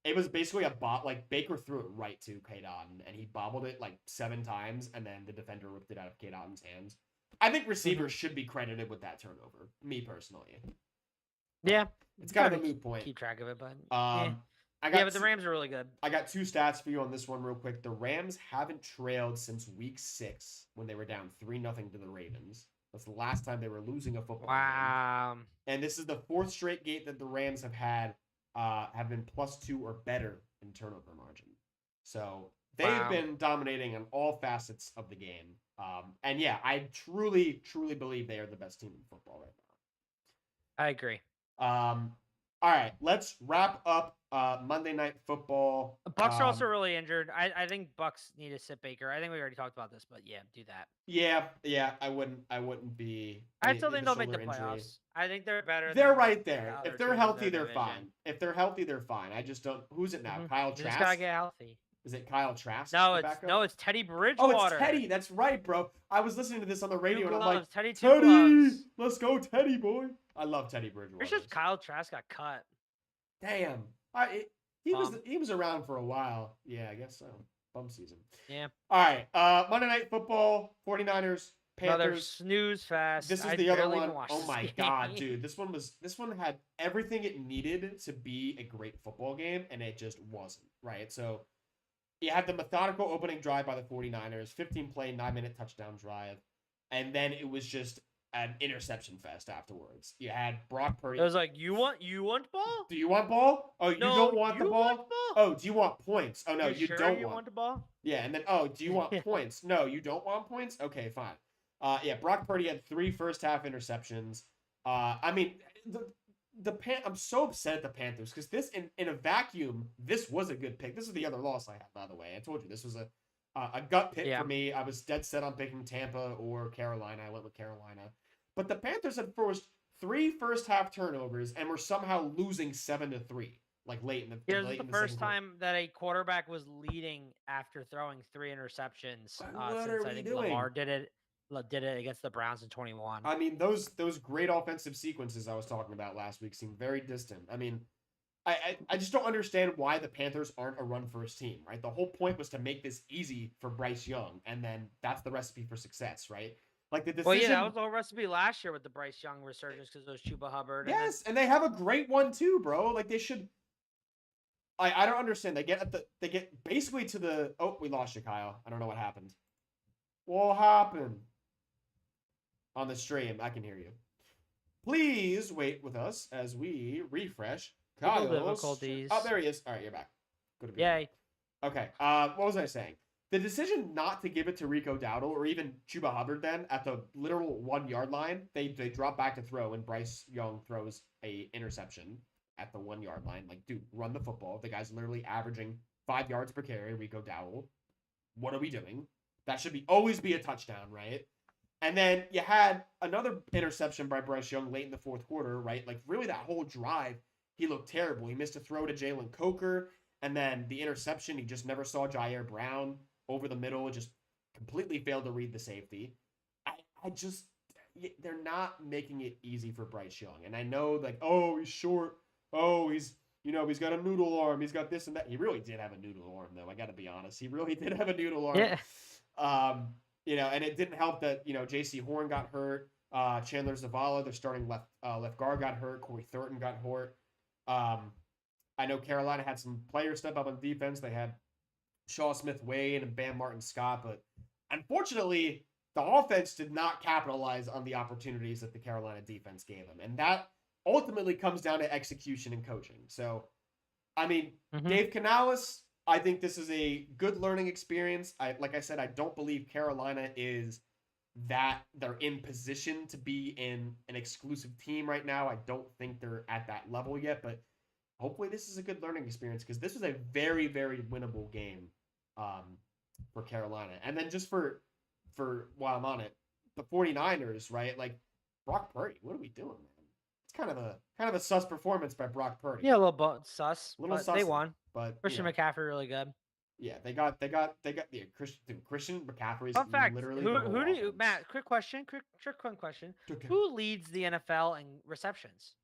it was basically a bot. Like Baker threw it right to Cade Otton, and he bobbled it like 7 times, and then the defender ripped it out of Cade Otton's hands. I think receivers should be credited with that turnover. Me personally. Yeah, it's kind of a moot point. Keep track of it, but but the Rams are really good. I got 2 stats for you on this one real quick. The Rams haven't trailed since week 6 when they were down 3-0 to the Ravens. That's the last time they were losing a football game. And this is the 4th straight game that the Rams have been +2 or better in turnover margin. So they've been dominating on all facets of the game. And yeah, I truly, truly believe they are the best team in football right now. I agree. All right, let's wrap up Monday Night Football. Bucks are also really injured. I think Bucks need to sit Baker. I think we already talked about this, but yeah, do that. Yeah. I wouldn't be. I still think they'll make the playoffs. I think they're better. They're right there. If they're healthy, they're fine. If they're healthy, they're fine. I just don't. Who's it now? Kyle Trask. Just gotta get healthy. Is it Kyle Trask? No, it's Teddy Bridgewater. Oh, it's Teddy. That's right, bro. I was listening to this on the radio and I'm like, Teddy, let's go, Teddy boy. I love Teddy Bridgewater. It's just Kyle Trask got cut. Damn. He was around for a while. Yeah, I guess so. Bum season. Yeah. All right. Monday Night Football, 49ers, Panthers. Another snooze fest. This is the other one. Oh my god, dude. This one had everything it needed to be a great football game, and it just wasn't, right? So you had the methodical opening drive by the 49ers, 15-play, 9-minute touchdown drive, and then it was just an interception fest afterwards. You had Brock Purdy. It was like, you want ball? Do you want ball? Oh, you don't want the ball? Want ball? Oh, do you want points? Oh, no, you sure don't want the ball? Yeah, and then, do you want points? No, you don't want points? Okay, fine. Yeah, Brock Purdy had 3 first-half interceptions. I mean, I'm so upset at the Panthers because this, in a vacuum, this was a good pick. This is the other loss I had, by the way. I told you this was a gut pick for me. I was dead set on picking Tampa or Carolina. I went with Carolina. But the Panthers had forced 3 first-half turnovers and were somehow losing 7-3, like late in the It was the first time that a quarterback was leading after throwing 3 interceptions since I think Lamar did it against the Browns in 21. I mean, those great offensive sequences I was talking about last week seem very distant. I mean, I just don't understand why the Panthers aren't a run-first team, right? The whole point was to make this easy for Bryce Young, and then that's the recipe for success, right? Like the decision. Well, yeah, that was the whole recipe last year with the Bryce Young resurgence because it was Chuba Hubbard. Yes, and they have a great one too, bro. Like they should. I don't understand. They get basically to the. Oh, we lost you, Kyle. I don't know what happened. What happened? On the stream, I can hear you. Please wait with us as we refresh. Kyle's difficulties. Oh, there he is. All right, you're back. Good to be Yay. Okay. What was I saying? The decision not to give it to Rico Dowdle or even Chuba Hubbard then at the literal 1-yard line, they drop back to throw and Bryce Young throws a interception at the 1-yard line. Like, dude, run the football. The guy's literally averaging 5 yards per carry, Rico Dowdle. What are we doing? That should always be a touchdown, right? And then you had another interception by Bryce Young late in the 4th quarter, right? Like, really that whole drive, he looked terrible. He missed a throw to Jalen Coker, and then the interception, he just never saw Jair Brown over the middle, just completely failed to read the safety. I just they're not making it easy for Bryce Young. And I know like, oh, he's short. Oh, he's got a noodle arm. He's got this and that. He really did have a noodle arm though. I got to be honest. He really did have a noodle arm. Yeah. And it didn't help that, J.C. Horn got hurt. Chandler Zavala, their starting left guard, got hurt. Corey Thornton got hurt. I know Carolina had some players step up on defense. They had Shaw Smith-Wade and Bam Martin-Scott, but unfortunately, the offense did not capitalize on the opportunities that the Carolina defense gave them. And that ultimately comes down to execution and coaching. So, I mean, Dave Canales, I think this is a good learning experience. Like I said, I don't believe Carolina is that they're in position to be in an exclusive team right now. I don't think they're at that level yet, but hopefully this is a good learning experience because this was a very, very winnable game for Carolina. And then just for while I'm on it, the 49ers, right? Like Brock Purdy, what are we doing, man? It's kind of a sus performance by Brock Purdy. Yeah, a little bit sus. A little but sus. They won. But Christian McCaffrey really good. Yeah, they got Christian McCaffrey's Fun fact: literally who do you, Matt? Quick question. Quick question. Okay. Who leads the NFL in receptions?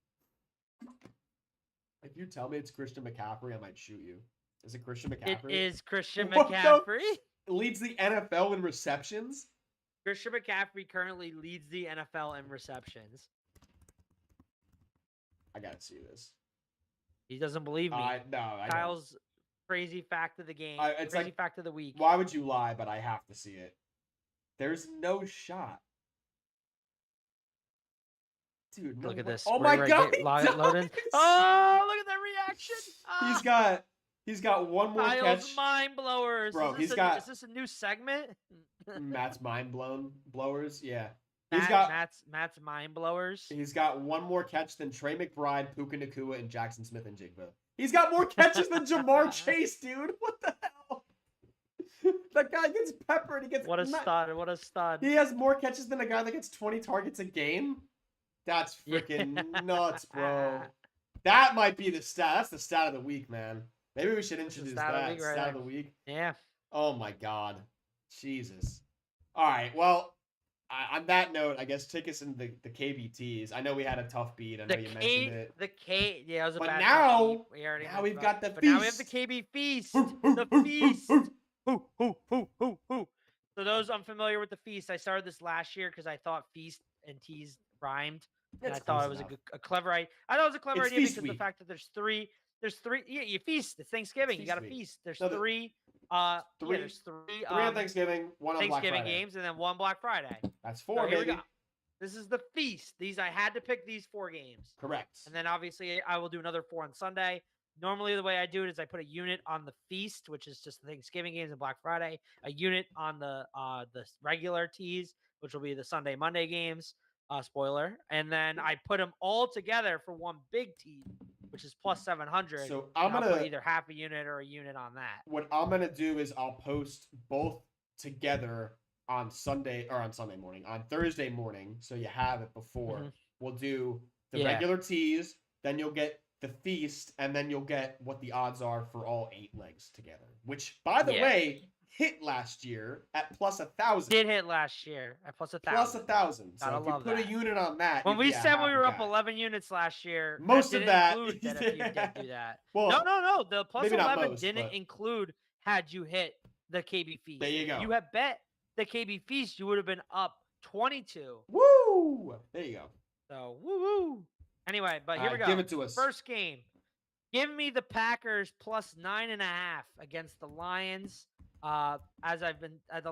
If you tell me it's Christian McCaffrey, I might shoot you. Is it Christian McCaffrey? It is Christian What McCaffrey. Leads the NFL in receptions? Christian McCaffrey currently leads the NFL in receptions. I gotta see this. He doesn't believe me. I Kyle's crazy fact of the game. It's crazy like, fact of the week. Why would you lie? But I have to see it. There's no shot. Dude, Look at this. Oh my God! Loading. Oh, look at that reaction. He's got one more Kyle's catch. mind blowers. Bro, Is this a new segment? Matt's mind blowers. Yeah. Matt's mind blowers. He's got one more catch than Trey McBride, Puka Nacua, and Jackson Smith and Jigba. He's got more catches than Jamar Chase, dude. What the hell? That guy gets peppered. He gets What a stud. He has more catches than a guy that gets 20 targets a game. That's freaking nuts, bro. That might be the stat. That's the stat of the week, man. Maybe we should introduce that. Stat of the week. Yeah. Oh my God. Jesus. All right. Well, on that note, I guess take us into the KBTs. I know we had a tough beat. I know you mentioned it. Yeah, it was a but bad now, now we've got the feast. Now we have the KB feast. The feast. So those unfamiliar with the feast, I started this last year because I thought feast and tease rhymed. And I thought it was a clever idea. I thought it was a clever idea because of the fact that there's three. Yeah, you feast. It's Thanksgiving. You got to feast. There's three. There's three on Thanksgiving, one on Thanksgiving Black Friday. games, and then one Black Friday. That's four, so here baby. we go. This is the feast. I had to pick these 4 games. Correct. And then obviously I will do another 4 on Sunday. Normally the way I do it is I put a unit on the feast, which is just the Thanksgiving games and Black Friday. A unit on the regular teas, which will be the Sunday, Monday games. Spoiler. And then I put them all together for one big tease, which is plus 700. So I'll put either half a unit or a unit on that. What I'm gonna do is I'll post both together on Sunday morning, on Thursday morning, so you have it before. We'll do the regular teas, then you'll get the feast, and then you'll get what the odds are for all 8 legs together. Which, by the way, hit last year at plus 1,000. Did hit last year at plus 1,000. Plus 1,000. So if you put a unit on that, when we said we were up 11 units last year, most of that include that if you did do that. Well, no. The plus 11 most, didn't include had you hit the KB feast. There you go. You had bet the KB feast, you would have been up 22. Woo! There you go. So woo. Anyway, but here we go. Give it to us. First game. Give me the Packers plus 9.5 against the Lions. The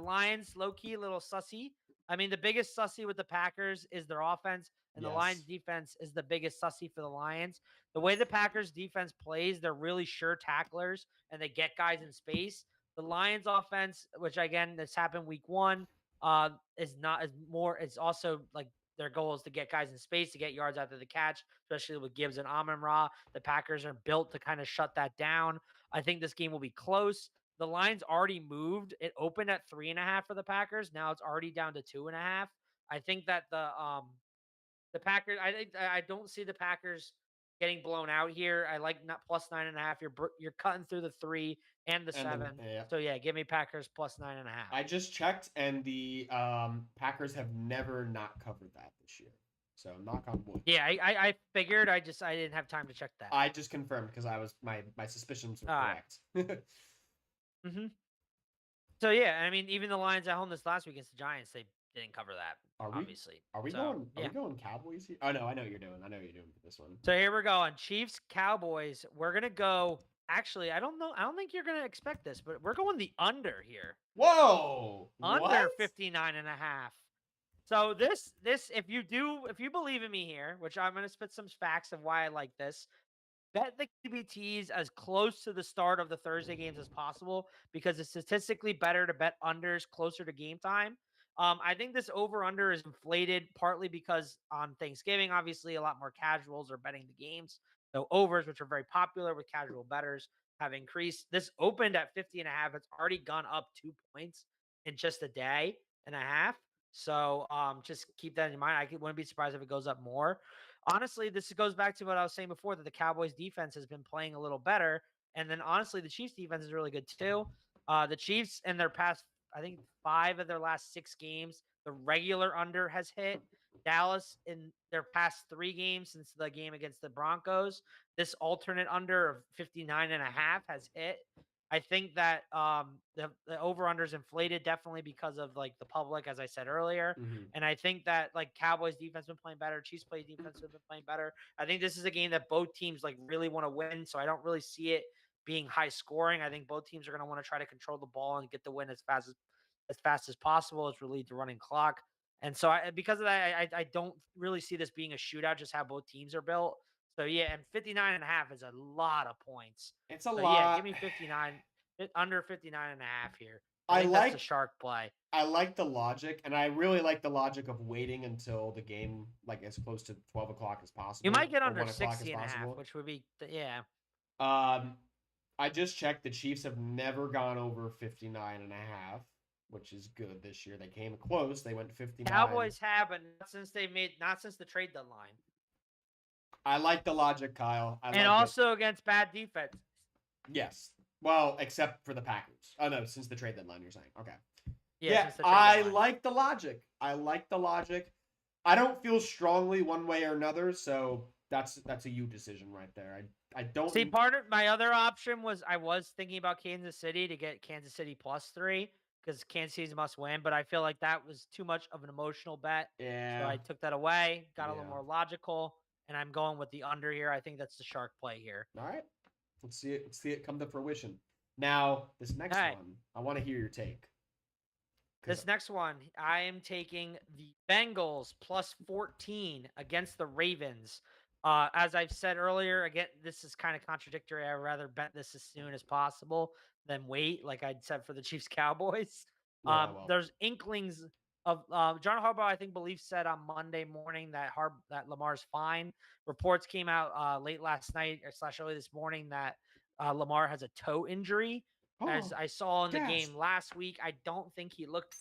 Lions, low-key, a little sussy. I mean, the biggest sussy with the Packers is their offense, and the Lions defense is the biggest sussy for the Lions. The way the Packers defense plays, they're really sure tacklers, and they get guys in space. The Lions offense, which again, this happened week 1, it's also like their goal is to get guys in space, to get yards after the catch, especially with Gibbs and Amon-Ra. The Packers are built to kind of shut that down. I think this game will be close. The line's already moved. It opened at 3.5 for the Packers. Now it's already down to 2.5. I think that the Packers. I don't see the Packers getting blown out here. I like not plus 9.5. You're cutting through the 3 and the 7. Yeah. So yeah, give me Packers plus 9.5. I just checked, and the Packers have never not covered that this year. So knock on wood. Yeah, I figured. I didn't have time to check that. I just confirmed because I was my suspicions were correct. Mm-hmm. So yeah, I mean, even the Lions at home this last week against the Giants, they didn't cover that. Obviously, Are we so, going Cowboys here? Oh no, I know what you're doing. I know what you're doing for this one. So here we're going. Chiefs, Cowboys. We're gonna go. Actually, I don't know. I don't think you're gonna expect this, but we're going the under here. Whoa! Under what? 59.5. So this if you believe in me here, which I'm gonna spit some facts of why I like this. Bet the QBTs as close to the start of the Thursday games as possible because it's statistically better to bet unders closer to game time. I think this over-under is inflated partly because on Thanksgiving, obviously, a lot more casuals are betting the games. So overs, which are very popular with casual bettors, have increased. This opened at 50.5. It's already gone up 2 points in just a day and a half. So just keep that in mind. I wouldn't be surprised if it goes up more. Honestly, this goes back to what I was saying before that the Cowboys defense has been playing a little better. And then honestly, the Chiefs defense is really good too. The Chiefs in their past, I think 5 of their last 6 games, the regular under has hit. Dallas in their past 3 games since the game against the Broncos, this alternate under of 59.5 has hit. I think that the over-under is inflated definitely because of like the public, as I said earlier. Mm-hmm. And I think that like Cowboys defense been playing better, Chiefs play defense have been playing better. I think this is a game that both teams like really want to win. So I don't really see it being high scoring. I think both teams are going to want to try to control the ball and get the win as fast as possible. It's relieve the running clock. And so because of that, I don't really see this being a shootout, just how both teams are built. So yeah, and 59.5 is a lot of points. It's a So lot. yeah, give me 59, under 59.5 here. I think that's a shark play. I like the logic, and I really like the logic of waiting until the game like as close to 12 o'clock as possible. You might get under 60.5, which would be yeah. I just checked. The Chiefs have never gone over 59.5, which is good this year. They came close. They went 59. Cowboys have, but not since the trade deadline. I like the logic, Kyle. And also against bad defense. Yes. Well, except for the Packers. Oh no, since the trade deadline, you're saying. Okay. Yeah, I like the logic. I I don't feel strongly one way or another, so that's a you decision right there. I don't see. Part of my other option was I was thinking about Kansas City to get Kansas City +3 because Kansas City's must win, but I feel like that was too much of an emotional bet. Yeah. So I took that away, got a little more logical, and I'm going with the under here. I think that's the shark play here. All right. Let's see it come to fruition. Now, this next one, I want to hear your take. This next one, I am taking the Bengals +14 against the Ravens. As I've said earlier, again, this is kind of contradictory. I'd rather bet this as soon as possible than wait, like I said for the Chiefs Cowboys. There's inklings of John Harbaugh, I think, said on Monday morning that Lamar's fine. Reports came out late last night / early this morning that Lamar has a toe injury. As I saw in the game last week, I don't think he looked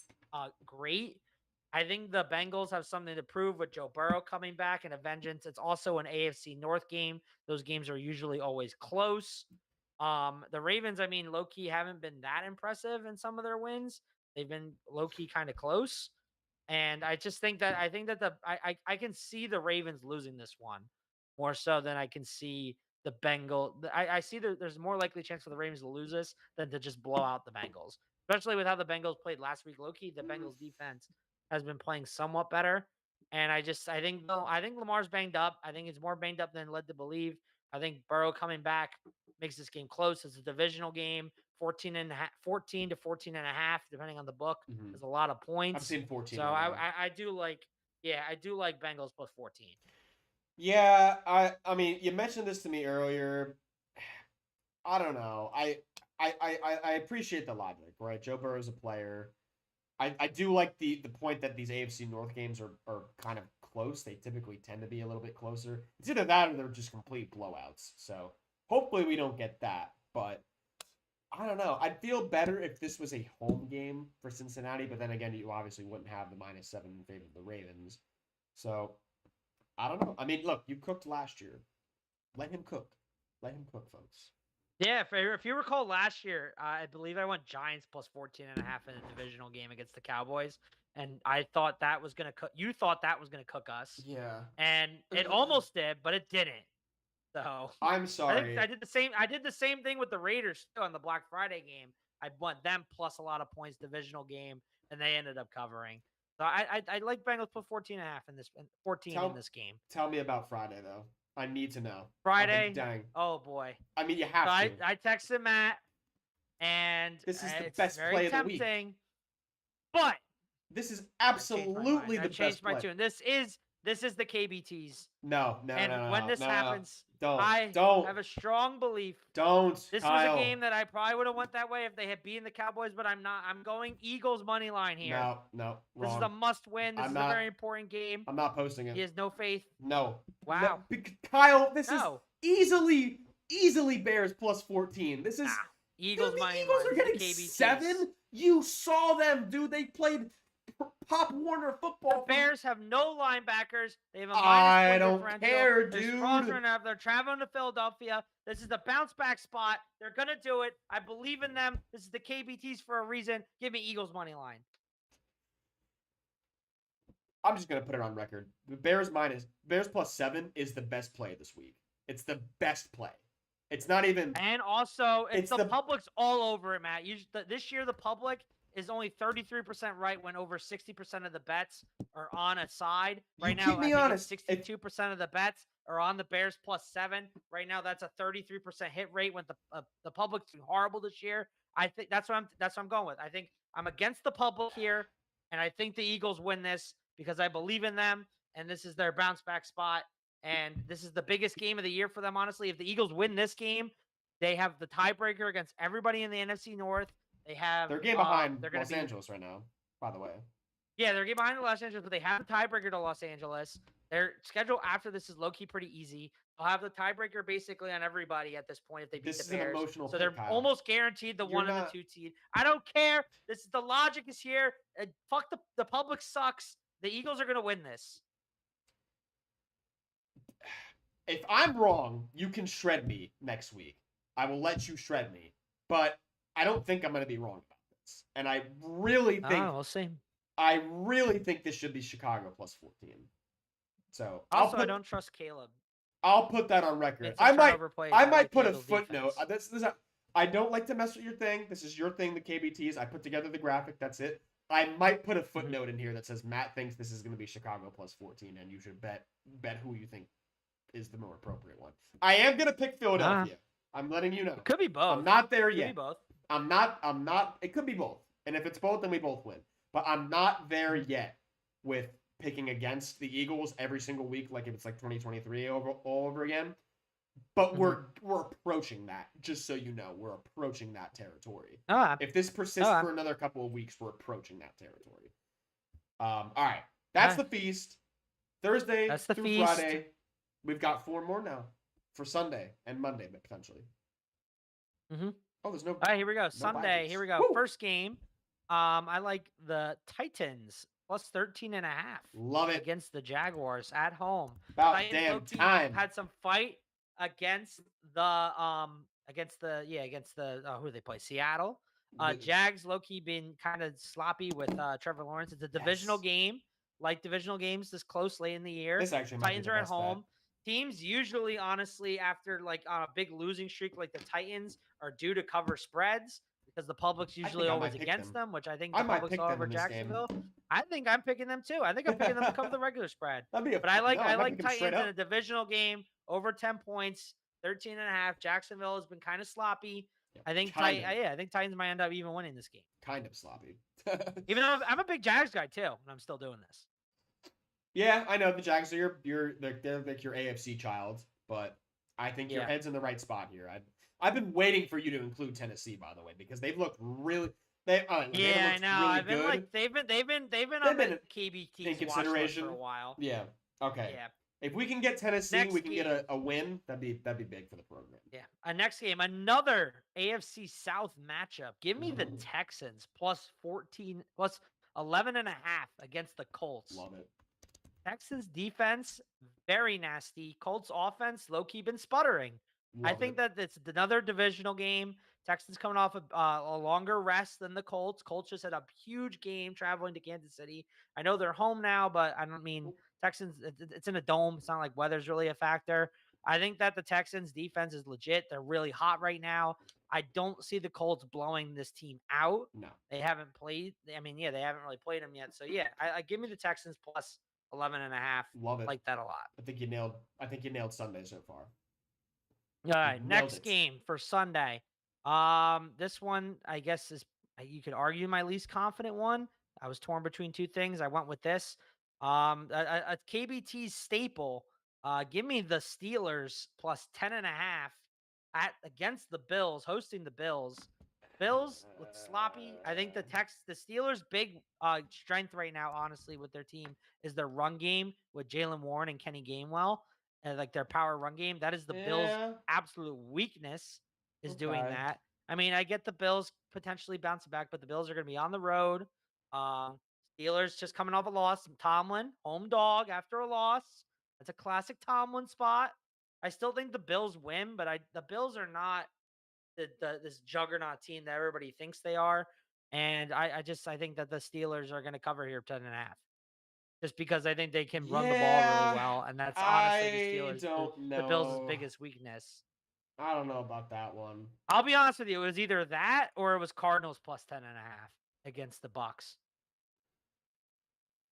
great. I think the Bengals have something to prove with Joe Burrow coming back and a vengeance. It's also an AFC North game. Those games are usually always close. The Ravens, I mean, low-key haven't been that impressive in some of their wins. They've been low-key kind of close. And I just think that I can see the Ravens losing this one more so than I can see the Bengals. I see there's more likely chance for the Ravens to lose this than to just blow out the Bengals, especially with how the Bengals played last week. Low-key, the Bengals defense has been playing somewhat better. And I think Lamar's banged up. I think it's more banged up than led to believe. I think Burrow coming back makes this game close. It's a divisional game, 14 to 14.5, depending on the book. There's a lot of points. I've seen 14. So I do like Bengals +14. Yeah, I mean, you mentioned this to me earlier. I don't know. I appreciate the logic, right? Joe Burrow's a player. I do like the point that these AFC North games are kind of close. They typically tend to be a little bit closer. It's either that or they're just complete blowouts. So hopefully we don't get that. But I don't know. I'd feel better if this was a home game for Cincinnati. But then again, you obviously wouldn't have the -7 in favor of the Ravens. So I don't know. I mean, look, you cooked last year. Let him cook. Let him cook, folks. Yeah, if you recall last year, I believe I went Giants plus 14.5 in a divisional game against the Cowboys, and I thought that was gonna cook. You thought that was gonna cook us, Yeah. and it almost did, but it didn't. So I'm I sorry. think I did the same. I did the same thing with the Raiders too on the Black Friday game. I want them plus a lot of points divisional game, and they ended up covering. So I like Bengals put 14.5 in this 14 in this game. Tell me about Friday though. I need to know. Friday. Dang. Oh boy. I mean, you So have to. I texted Matt, and This is the it's best very play of the tempting, week. but This is I changed my mind. absolutely I the changed best my play. tune. This is the KBTs. No. And when this happens, Don't. I have a strong belief. Don't. This Kyle. was a game that I probably would have went that way if they had beaten the Cowboys, but I'm not. I'm going Eagles money line here. No, wrong. This is a must win. This is a very important game. I'm not posting it. He has no faith. No. Wow. No, Kyle, this No. is easily Bears plus 14. This is Eagles dude, the money Eagles line. are getting KBTs. 7. You saw them, dude. They played Pop Warner football. The Bears have no linebackers. They have a I minus don't differential. care, They're dude. sponsoring up. They're traveling to Philadelphia. This is the bounce back spot. They're gonna do it. I believe in them. This is the KBTs for a reason. Give me Eagles money line. I'm just gonna put it on record. The Bears plus 7 is the best play this week. It's the best play. It's not even. And also, it's the public's all over it, Matt. This year, the public is only 33% right when over 60% of the bets are on a side. Right now, keep me honest. 62% of the bets are on the Bears plus 7. Right now, that's a 33% hit rate when the public's been horrible this year. I think that's what I'm going with. I think I'm against the public here, and I think the Eagles win this because I believe in them, and this is their bounce back spot. And this is the biggest game of the year for them, honestly. If the Eagles win this game, they have the tiebreaker against everybody in the NFC North. They have They're a game behind Los Angeles right now, by the way. Yeah, they're a game behind the Los Angeles, but they have the tiebreaker to Los Angeles. Their schedule after this is low-key pretty easy. They'll have the tiebreaker basically on everybody at this point if they beat the Bears. This is an emotional so they're pick, Kyle. almost guaranteed the 1 and the 2 seed. I don't care. The logic is here. Fuck the public sucks. The Eagles are going to win this. If I'm wrong, you can shred me next week. I will let you shred me. But I don't think I'm going to be wrong about this. And I really think we'll see. I really think this should be Chicago plus 14. So also, I don't trust Caleb. I'll put that on record. I might put a footnote. I don't like to mess with your thing. This is your thing, the KBTs. I put together the graphic. That's it. I might put a footnote in here that says Matt thinks this is going to be Chicago plus 14, and you should bet who you think is the more appropriate one. I am going to pick Philadelphia. I'm letting you know. It could be both. I'm not there yet. Could be both. I'm not. It could be both. And if it's both, then we both win. But I'm not there yet with picking against the Eagles every single week, like if it's like 2023 all over again. But we're approaching that. Just so you know, we're approaching that territory. If this persists for another couple of weeks, we're approaching that territory. All right, that's the feast. Thursday through Friday. We've got 4 more now for Sunday and Monday, potentially. Oh, there's no. All right, here we go. Sunday. Here we go. Woo! First game. I like the Titans plus 13.5. Love it. Against the Jaguars at home. About Titans damn time. Had some fight against the who do they play? Seattle. Jags low-key been kind of sloppy with Trevor Lawrence. It's a divisional game. Like divisional games this close late in the year. This actually Titans are at home. Bet. Teams usually, honestly, after like on a big losing streak like the Titans are due to cover spreads because the public's usually always against them, which I think the public's all over Jacksonville. I think I'm picking them too. I think I'm picking them to cover the regular spread. But I like Titans in a divisional game over 10 points, 13.5. Jacksonville has been kind of sloppy. Yep, I think Titans might end up even winning this game. Kind of sloppy. Even though I'm a big Jags guy too, and I'm still doing this. Yeah, I know the Jags are they're like your AFC child, but I think your head's in the right spot here. I've been waiting for you to include Tennessee, by the way, because they've looked really. I know. I've been like they've been on the KBT in consideration for a while. Yeah. Okay. Yeah. If we can get Tennessee, we can get a win. That'd be big for the program. Yeah. Next game, another AFC South matchup. Give me the Texans plus 14, plus 11.5 against the Colts. Love it. Texans defense, very nasty. Colts offense, low-key been sputtering. I Love think it. that it's another divisional game. Texans coming off a longer rest than the Colts. Colts just had a huge game traveling to Kansas City. I know they're home now, but I don't mean Texans. It's in a dome. It's not like weather's really a factor. I think that the Texans defense is legit. They're really hot right now. I don't see the Colts blowing this team out. No. They haven't played. I mean, yeah, they haven't really played them yet. So yeah, I give me the Texans plus 11.5. Love it. Like that a lot. I think you nailed Sunday so far. All right, Nailed next it. game for Sunday. This one I guess is you could argue my least confident one. I was torn between two things. I went with this. A KBT's staple. Give me the Steelers plus 10.5 at against the Bills, hosting the Bills. Bills look sloppy. I think the Steelers' big strength right now, honestly, with their team is their run game with Jalen Warren and Kenny Gainwell, and like their power run game. That is the Bills' absolute weakness is doing that. I mean, I get the Bills potentially bouncing back, but the Bills are going to be on the road. Steelers just coming off a loss. Tomlin, home dog after a loss. That's a classic Tomlin spot. I still think the Bills win, but the Bills are not this juggernaut team that everybody thinks they are. And I think that the Steelers are going to cover here 10.5. Just because I think they can run the ball really well. And that's honestly the Steelers, the Bills' biggest weakness. I don't know about that one. I'll be honest with you. It was either that or it was Cardinals plus 10.5 against the Bucs.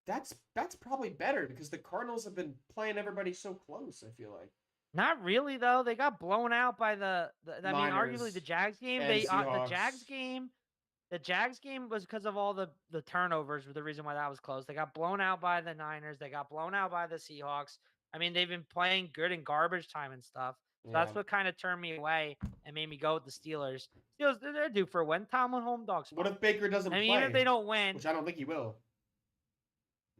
That's probably better because the Cardinals have been playing everybody so close, I feel like. Not really though. They got blown out by I mean, arguably the Jags game. The Jags game was because of all the turnovers were the reason why that was close. They got blown out by the Niners. They got blown out by the Seahawks. I mean, they've been playing good in garbage time and stuff. So that's what kind of turned me away and made me go with the Steelers. Steelers, they're due for a win. Tomlin home dog spot. What if Baker doesn't play? Even if they don't win, which I don't think he will.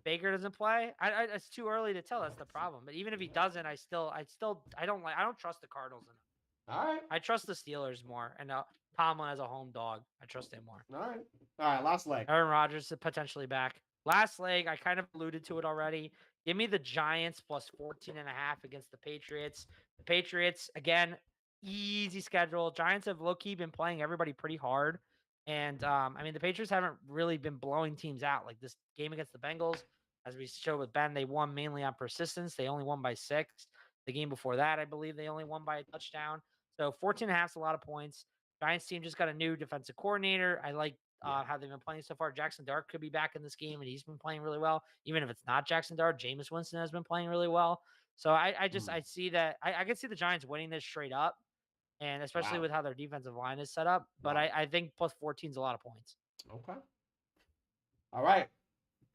Baker doesn't play. It's too early to tell. That's the problem. But even if he doesn't, I don't trust the Cardinals enough. All right. I trust the Steelers more, and Tomlin as a home dog, I trust him more. All right. Last leg. Aaron Rodgers is potentially back. Last leg, I kind of alluded to it already. Give me the Giants plus 14.5 against the Patriots. The Patriots, again, easy schedule. Giants have low-key been playing everybody pretty hard. And, I mean, the Patriots haven't really been blowing teams out. Like this game against the Bengals, as we showed with Ben, they won mainly on persistence. They only won by 6. The game before that, I believe they only won by a touchdown. So 14.5 is a lot of points. Giants team just got a new defensive coordinator. I like how they've been playing so far. Jackson Dart could be back in this game, and he's been playing really well. Even if it's not Jackson Dart, Jameis Winston has been playing really well. So I see that. I can see the Giants winning this straight up, and especially with how their defensive line is set up. But I think plus 14 is a lot of points. Okay. All right.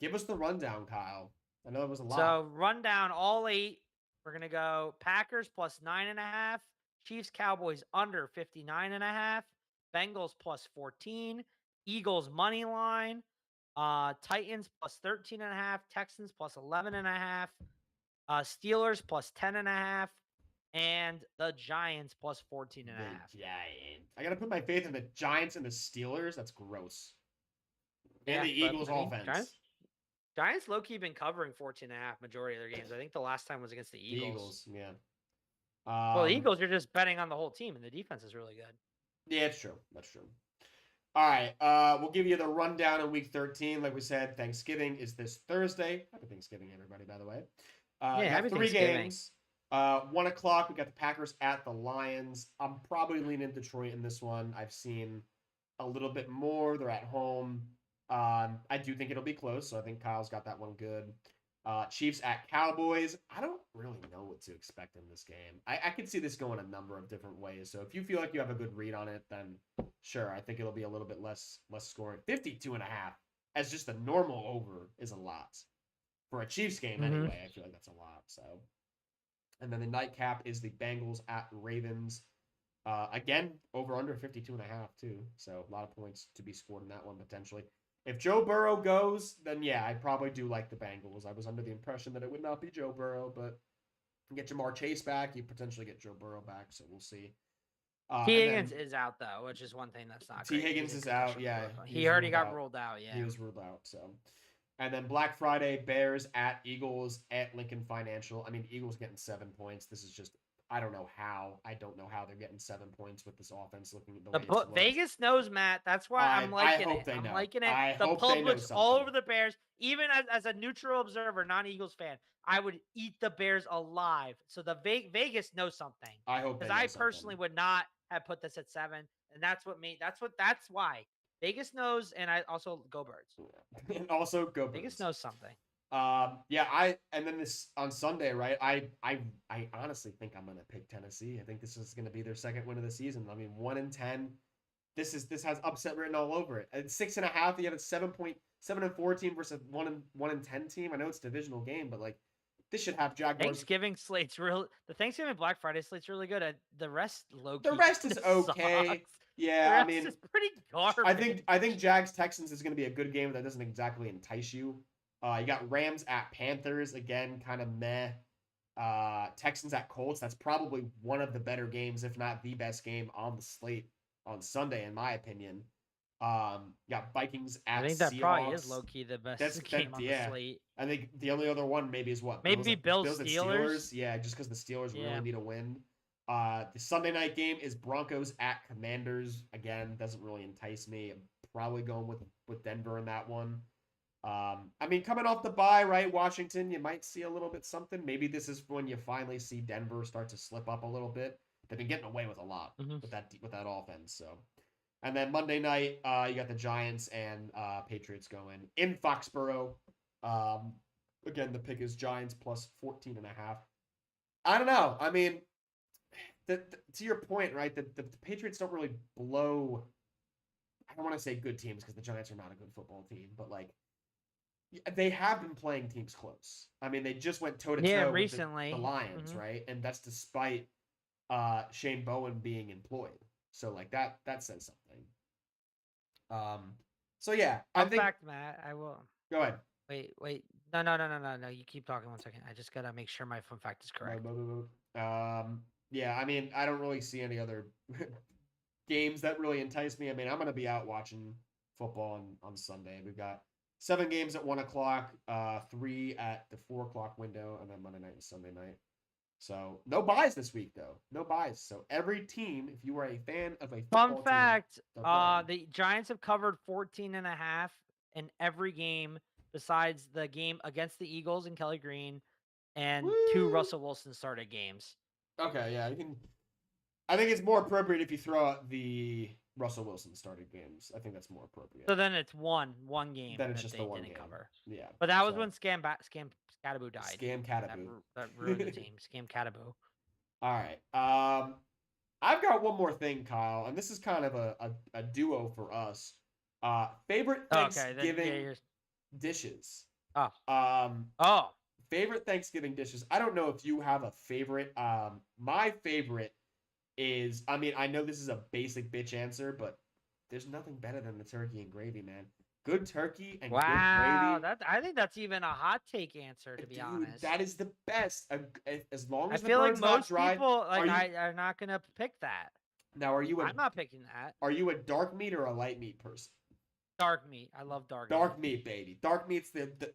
Give us the rundown, Kyle. I know it was a lot. So rundown all 8. We're going to go Packers plus 9.5. Chiefs, Cowboys under 59.5. Bengals plus 14. Eagles money line. Titans plus 13.5. Texans plus 11.5. Steelers plus 10.5. And the Giants plus 14.5. The Giants. I got to put my faith in the Giants and the Steelers. That's gross. And the Eagles offense. Giants low-key been covering 14.5 majority of their games. I think the last time was against the Eagles. Yeah. Well, the Eagles, you're just betting on the whole team, and the defense is really good. Yeah, it's true. That's true. All right. We'll give you the rundown in Week 13. Like we said, Thanksgiving is this Thursday. Happy Thanksgiving, everybody, by the way. Happy 3 games. 1 o'clock, we got the Packers at the Lions. I'm probably leaning Detroit in this one. I've seen a little bit more. They're at home. I do think it'll be close, so I think Kyle's got that one good. Chiefs at Cowboys. I don't really know what to expect in this game. I could see this going a number of different ways. So if you feel like you have a good read on it, then sure, I think it'll be a little bit less scoring. 52.5 as just a normal over is a lot. For a Chiefs game anyway, I feel like that's a lot. So, and then the nightcap is the Bengals at Ravens. Again, over under 52.5 too. So a lot of points to be scored in that one potentially. If Joe Burrow goes, then yeah, I probably do like the Bengals. I was under the impression that it would not be Joe Burrow, but you get Jamar Chase back, you potentially get Joe Burrow back, so we'll see. T. Higgins is out though, which is one thing that's not. T. Higgins is out, yeah. He already got ruled out, yeah. He was ruled out, so. And then Black Friday, Bears at Eagles at Lincoln Financial. I mean, Eagles getting 7 points. This is just, I don't know how. I don't know how they're getting 7 points with this offense looking the way it's looked. Vegas knows, Matt. That's why I'm I liking hope it. they I'm know. liking it. I The hope they know public's all something. over the Bears. Even as a neutral observer, non-Eagles fan, I would eat the Bears alive. So the Vegas knows something. I hope they know Because I personally something. would not have put this at 7, and that's why Vegas knows, and I also go Birds. And also go Birds. Vegas knows something. And then this on Sunday, right? I honestly think I'm gonna pick Tennessee. I think this is gonna be their second win of the season. I mean, 1-10. This has upset written all over it. At 6.5, you have a 7.7-4 team versus 1-10 team. I know it's a divisional game, but like this should have Jaguars. Thanksgiving slate's real. The Thanksgiving Black Friday slate's really good. The rest low key. The rest is okay. Sucks. Yeah, The rest I mean, is pretty garbage. I think Jags Texans is going to be a good game that doesn't exactly entice you. You got Rams at Panthers again, kind of meh. Texans at Colts. That's probably one of the better games, if not the best game on the slate on Sunday, in my opinion. You got Vikings at Seahawks. I think that probably is low key the best game on the slate. I think the only other one maybe is what? Maybe Bills and Steelers. Yeah, just because the Steelers really need a win. The Sunday night game is Broncos at Commanders. Again, doesn't really entice me. I'm probably going with Denver in that one. I mean, coming off the bye, right? Washington, you might see a little bit something. Maybe this is when you finally see Denver start to slip up a little bit. They've been getting away with a lot with that offense. So, and then Monday night, you got the Giants and Patriots going in Foxborough. Again, the pick is Giants plus 14.5. I don't know. I mean, to your point, right? The Patriots don't really blow. I don't want to say good teams because the Giants are not a good football team, but like they have been playing teams close. I mean, they just went toe to toe with the Lions, right? And that's despite Shane Bowen being employed. So like that says something. So yeah, I think. Fact, Matt, I will. Go ahead. Wait. No. You keep talking 1 second. I just gotta make sure my fun fact is correct. Yeah, I mean, I don't really see any other games that really entice me. I mean, I'm gonna be out watching football on Sunday. We've got 7 games at 1:00, 3 at the 4:00 window, and then Monday night and Sunday night. So no buys this week though. No buys. So every team, if you are a fan of a football fun fact, team, the Giants have covered 14.5 in every game besides the game against the Eagles and Kelly Green and 2 Russell Wilson started games. Okay, yeah, you can. I think it's more appropriate if you throw out the Russell Wilson started games. I think that's more appropriate. So then it's one game. Then it's just they the one didn't game. Cover. Yeah, but that was when Scadaboo died. Scam Cataboo. That ruined the team. Scam Cataboo. All right. I've got one more thing, Kyle, and this is kind of a duo for us. Favorite Thanksgiving dishes. Favorite Thanksgiving dishes. I don't know if you have a favorite. My favorite is, I mean, I know this is a basic bitch answer, but there's nothing better than the turkey and gravy, man. Good turkey and good gravy. I think that's even a hot take answer, to be honest. That is the best. As long as I feel like most dry, people are not gonna pick that. Now, I'm not picking that. Are you a dark meat or a light meat person? Dark meat. I love dark meat. Dark meat, baby. Dark meat's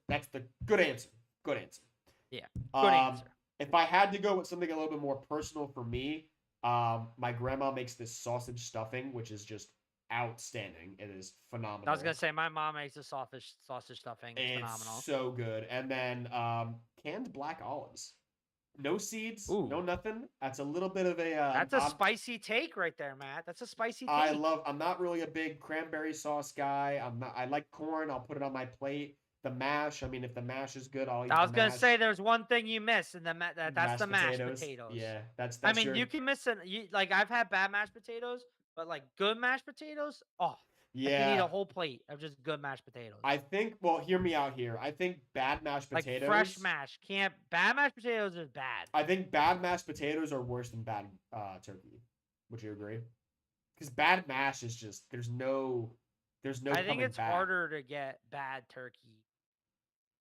that's the good answer. Good answer. Yeah. Good answer. If I had to go with something a little bit more personal for me, my grandma makes this sausage stuffing, which is just outstanding. It is phenomenal. I was gonna say my mom makes the sausage stuffing. It's phenomenal. So good. And then canned black olives. No seeds, no nothing. That's a little bit of a. That's a spicy take right there, Matt. That's a spicy take. I'm not really a big cranberry sauce guy. I like corn. I'll put it on my plate. The mash. I mean, if the mash is good, I'll eat. I was gonna say there's one thing you miss, and that's the mashed potatoes. Yeah, that's. I mean, you can miss it. Like I've had bad mashed potatoes, but like good mashed potatoes, yeah, I can eat a whole plate of just good mashed potatoes. I think. Well, hear me out here. I think bad mashed potatoes, like fresh mash, bad mashed potatoes is bad. I think bad mashed potatoes are worse than bad turkey. Would you agree? Because bad mash is just there's no. I think it's harder to get bad turkey.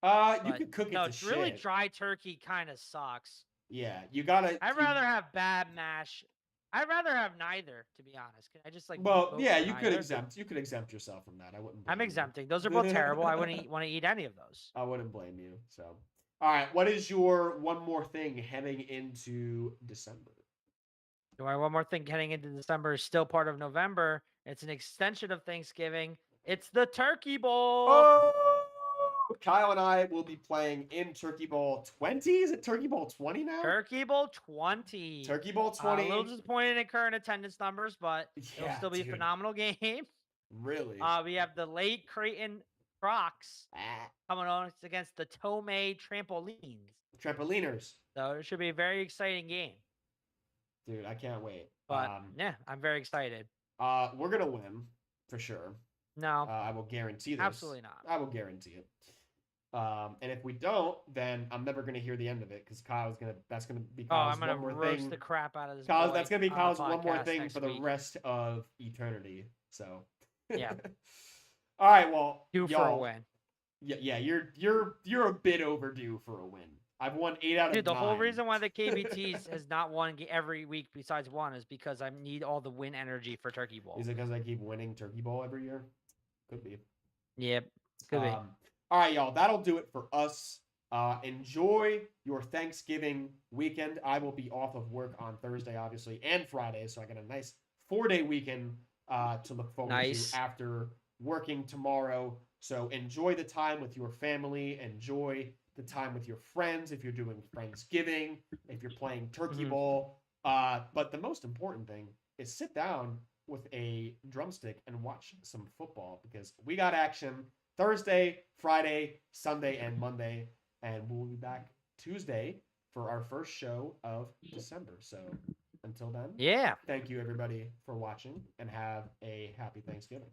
You could cook it to shit. Really dry turkey kind of sucks. Yeah, you gotta. I'd rather have bad mash I'd rather have neither, to be honest. Can I just like Well, vote yeah, for you could neither? exempt yourself from that. I wouldn't. I'm Blame exempting. You. Those are both terrible. I wouldn't want to eat any of those. I wouldn't blame you. So, all right, what is your one more thing heading into December? Do I one more thing heading into December is still part of November. It's an extension of Thanksgiving. It's the Turkey Bowl. Oh, Kyle and I will be playing in Turkey Bowl 20. Is it Turkey Bowl 20 now? Turkey Bowl 20. Turkey Bowl 20. A little disappointed in current attendance numbers, but it'll Yeah, still be a dude. phenomenal game. Really? We have the late Creighton Crocs coming on against the Tomei Trampolines. Trampoliners. So it should be a very exciting game. Dude, I can't wait. But yeah, I'm very excited. We're gonna win for sure. No, I will guarantee this. absolutely not. I will guarantee it. And if we don't, then I'm never gonna hear the end of it because that's gonna be Kyle's I'm gonna one more roast thing. the crap out of this. Kyle's, boy that's gonna be on Kyle's the one more podcast thing next for the week. rest of eternity. So Yeah. All right, well, Due for a win. Yeah, you're a bit overdue for a win. I've won 8 out of 9. Dude, the whole reason why the KBTs has not won every week besides one is because I need all the win energy for Turkey Bowl. Is it because I keep winning Turkey Bowl every year? Could be. Yep, could be. All right, y'all. That'll do it for us. Enjoy your Thanksgiving weekend. I will be off of work on Thursday, obviously, and Friday, so I got a nice 4-day weekend to look forward to after working tomorrow. So enjoy the time with your family. Enjoy the time with your friends if you're doing Friendsgiving, if you're playing Turkey Bowl. But the most important thing is sit down with a drumstick and watch some football because we got action Thursday, Friday, Sunday, and Monday. And we'll be back Tuesday for our first show of December. So until then, yeah. Thank you everybody for watching and have a happy Thanksgiving.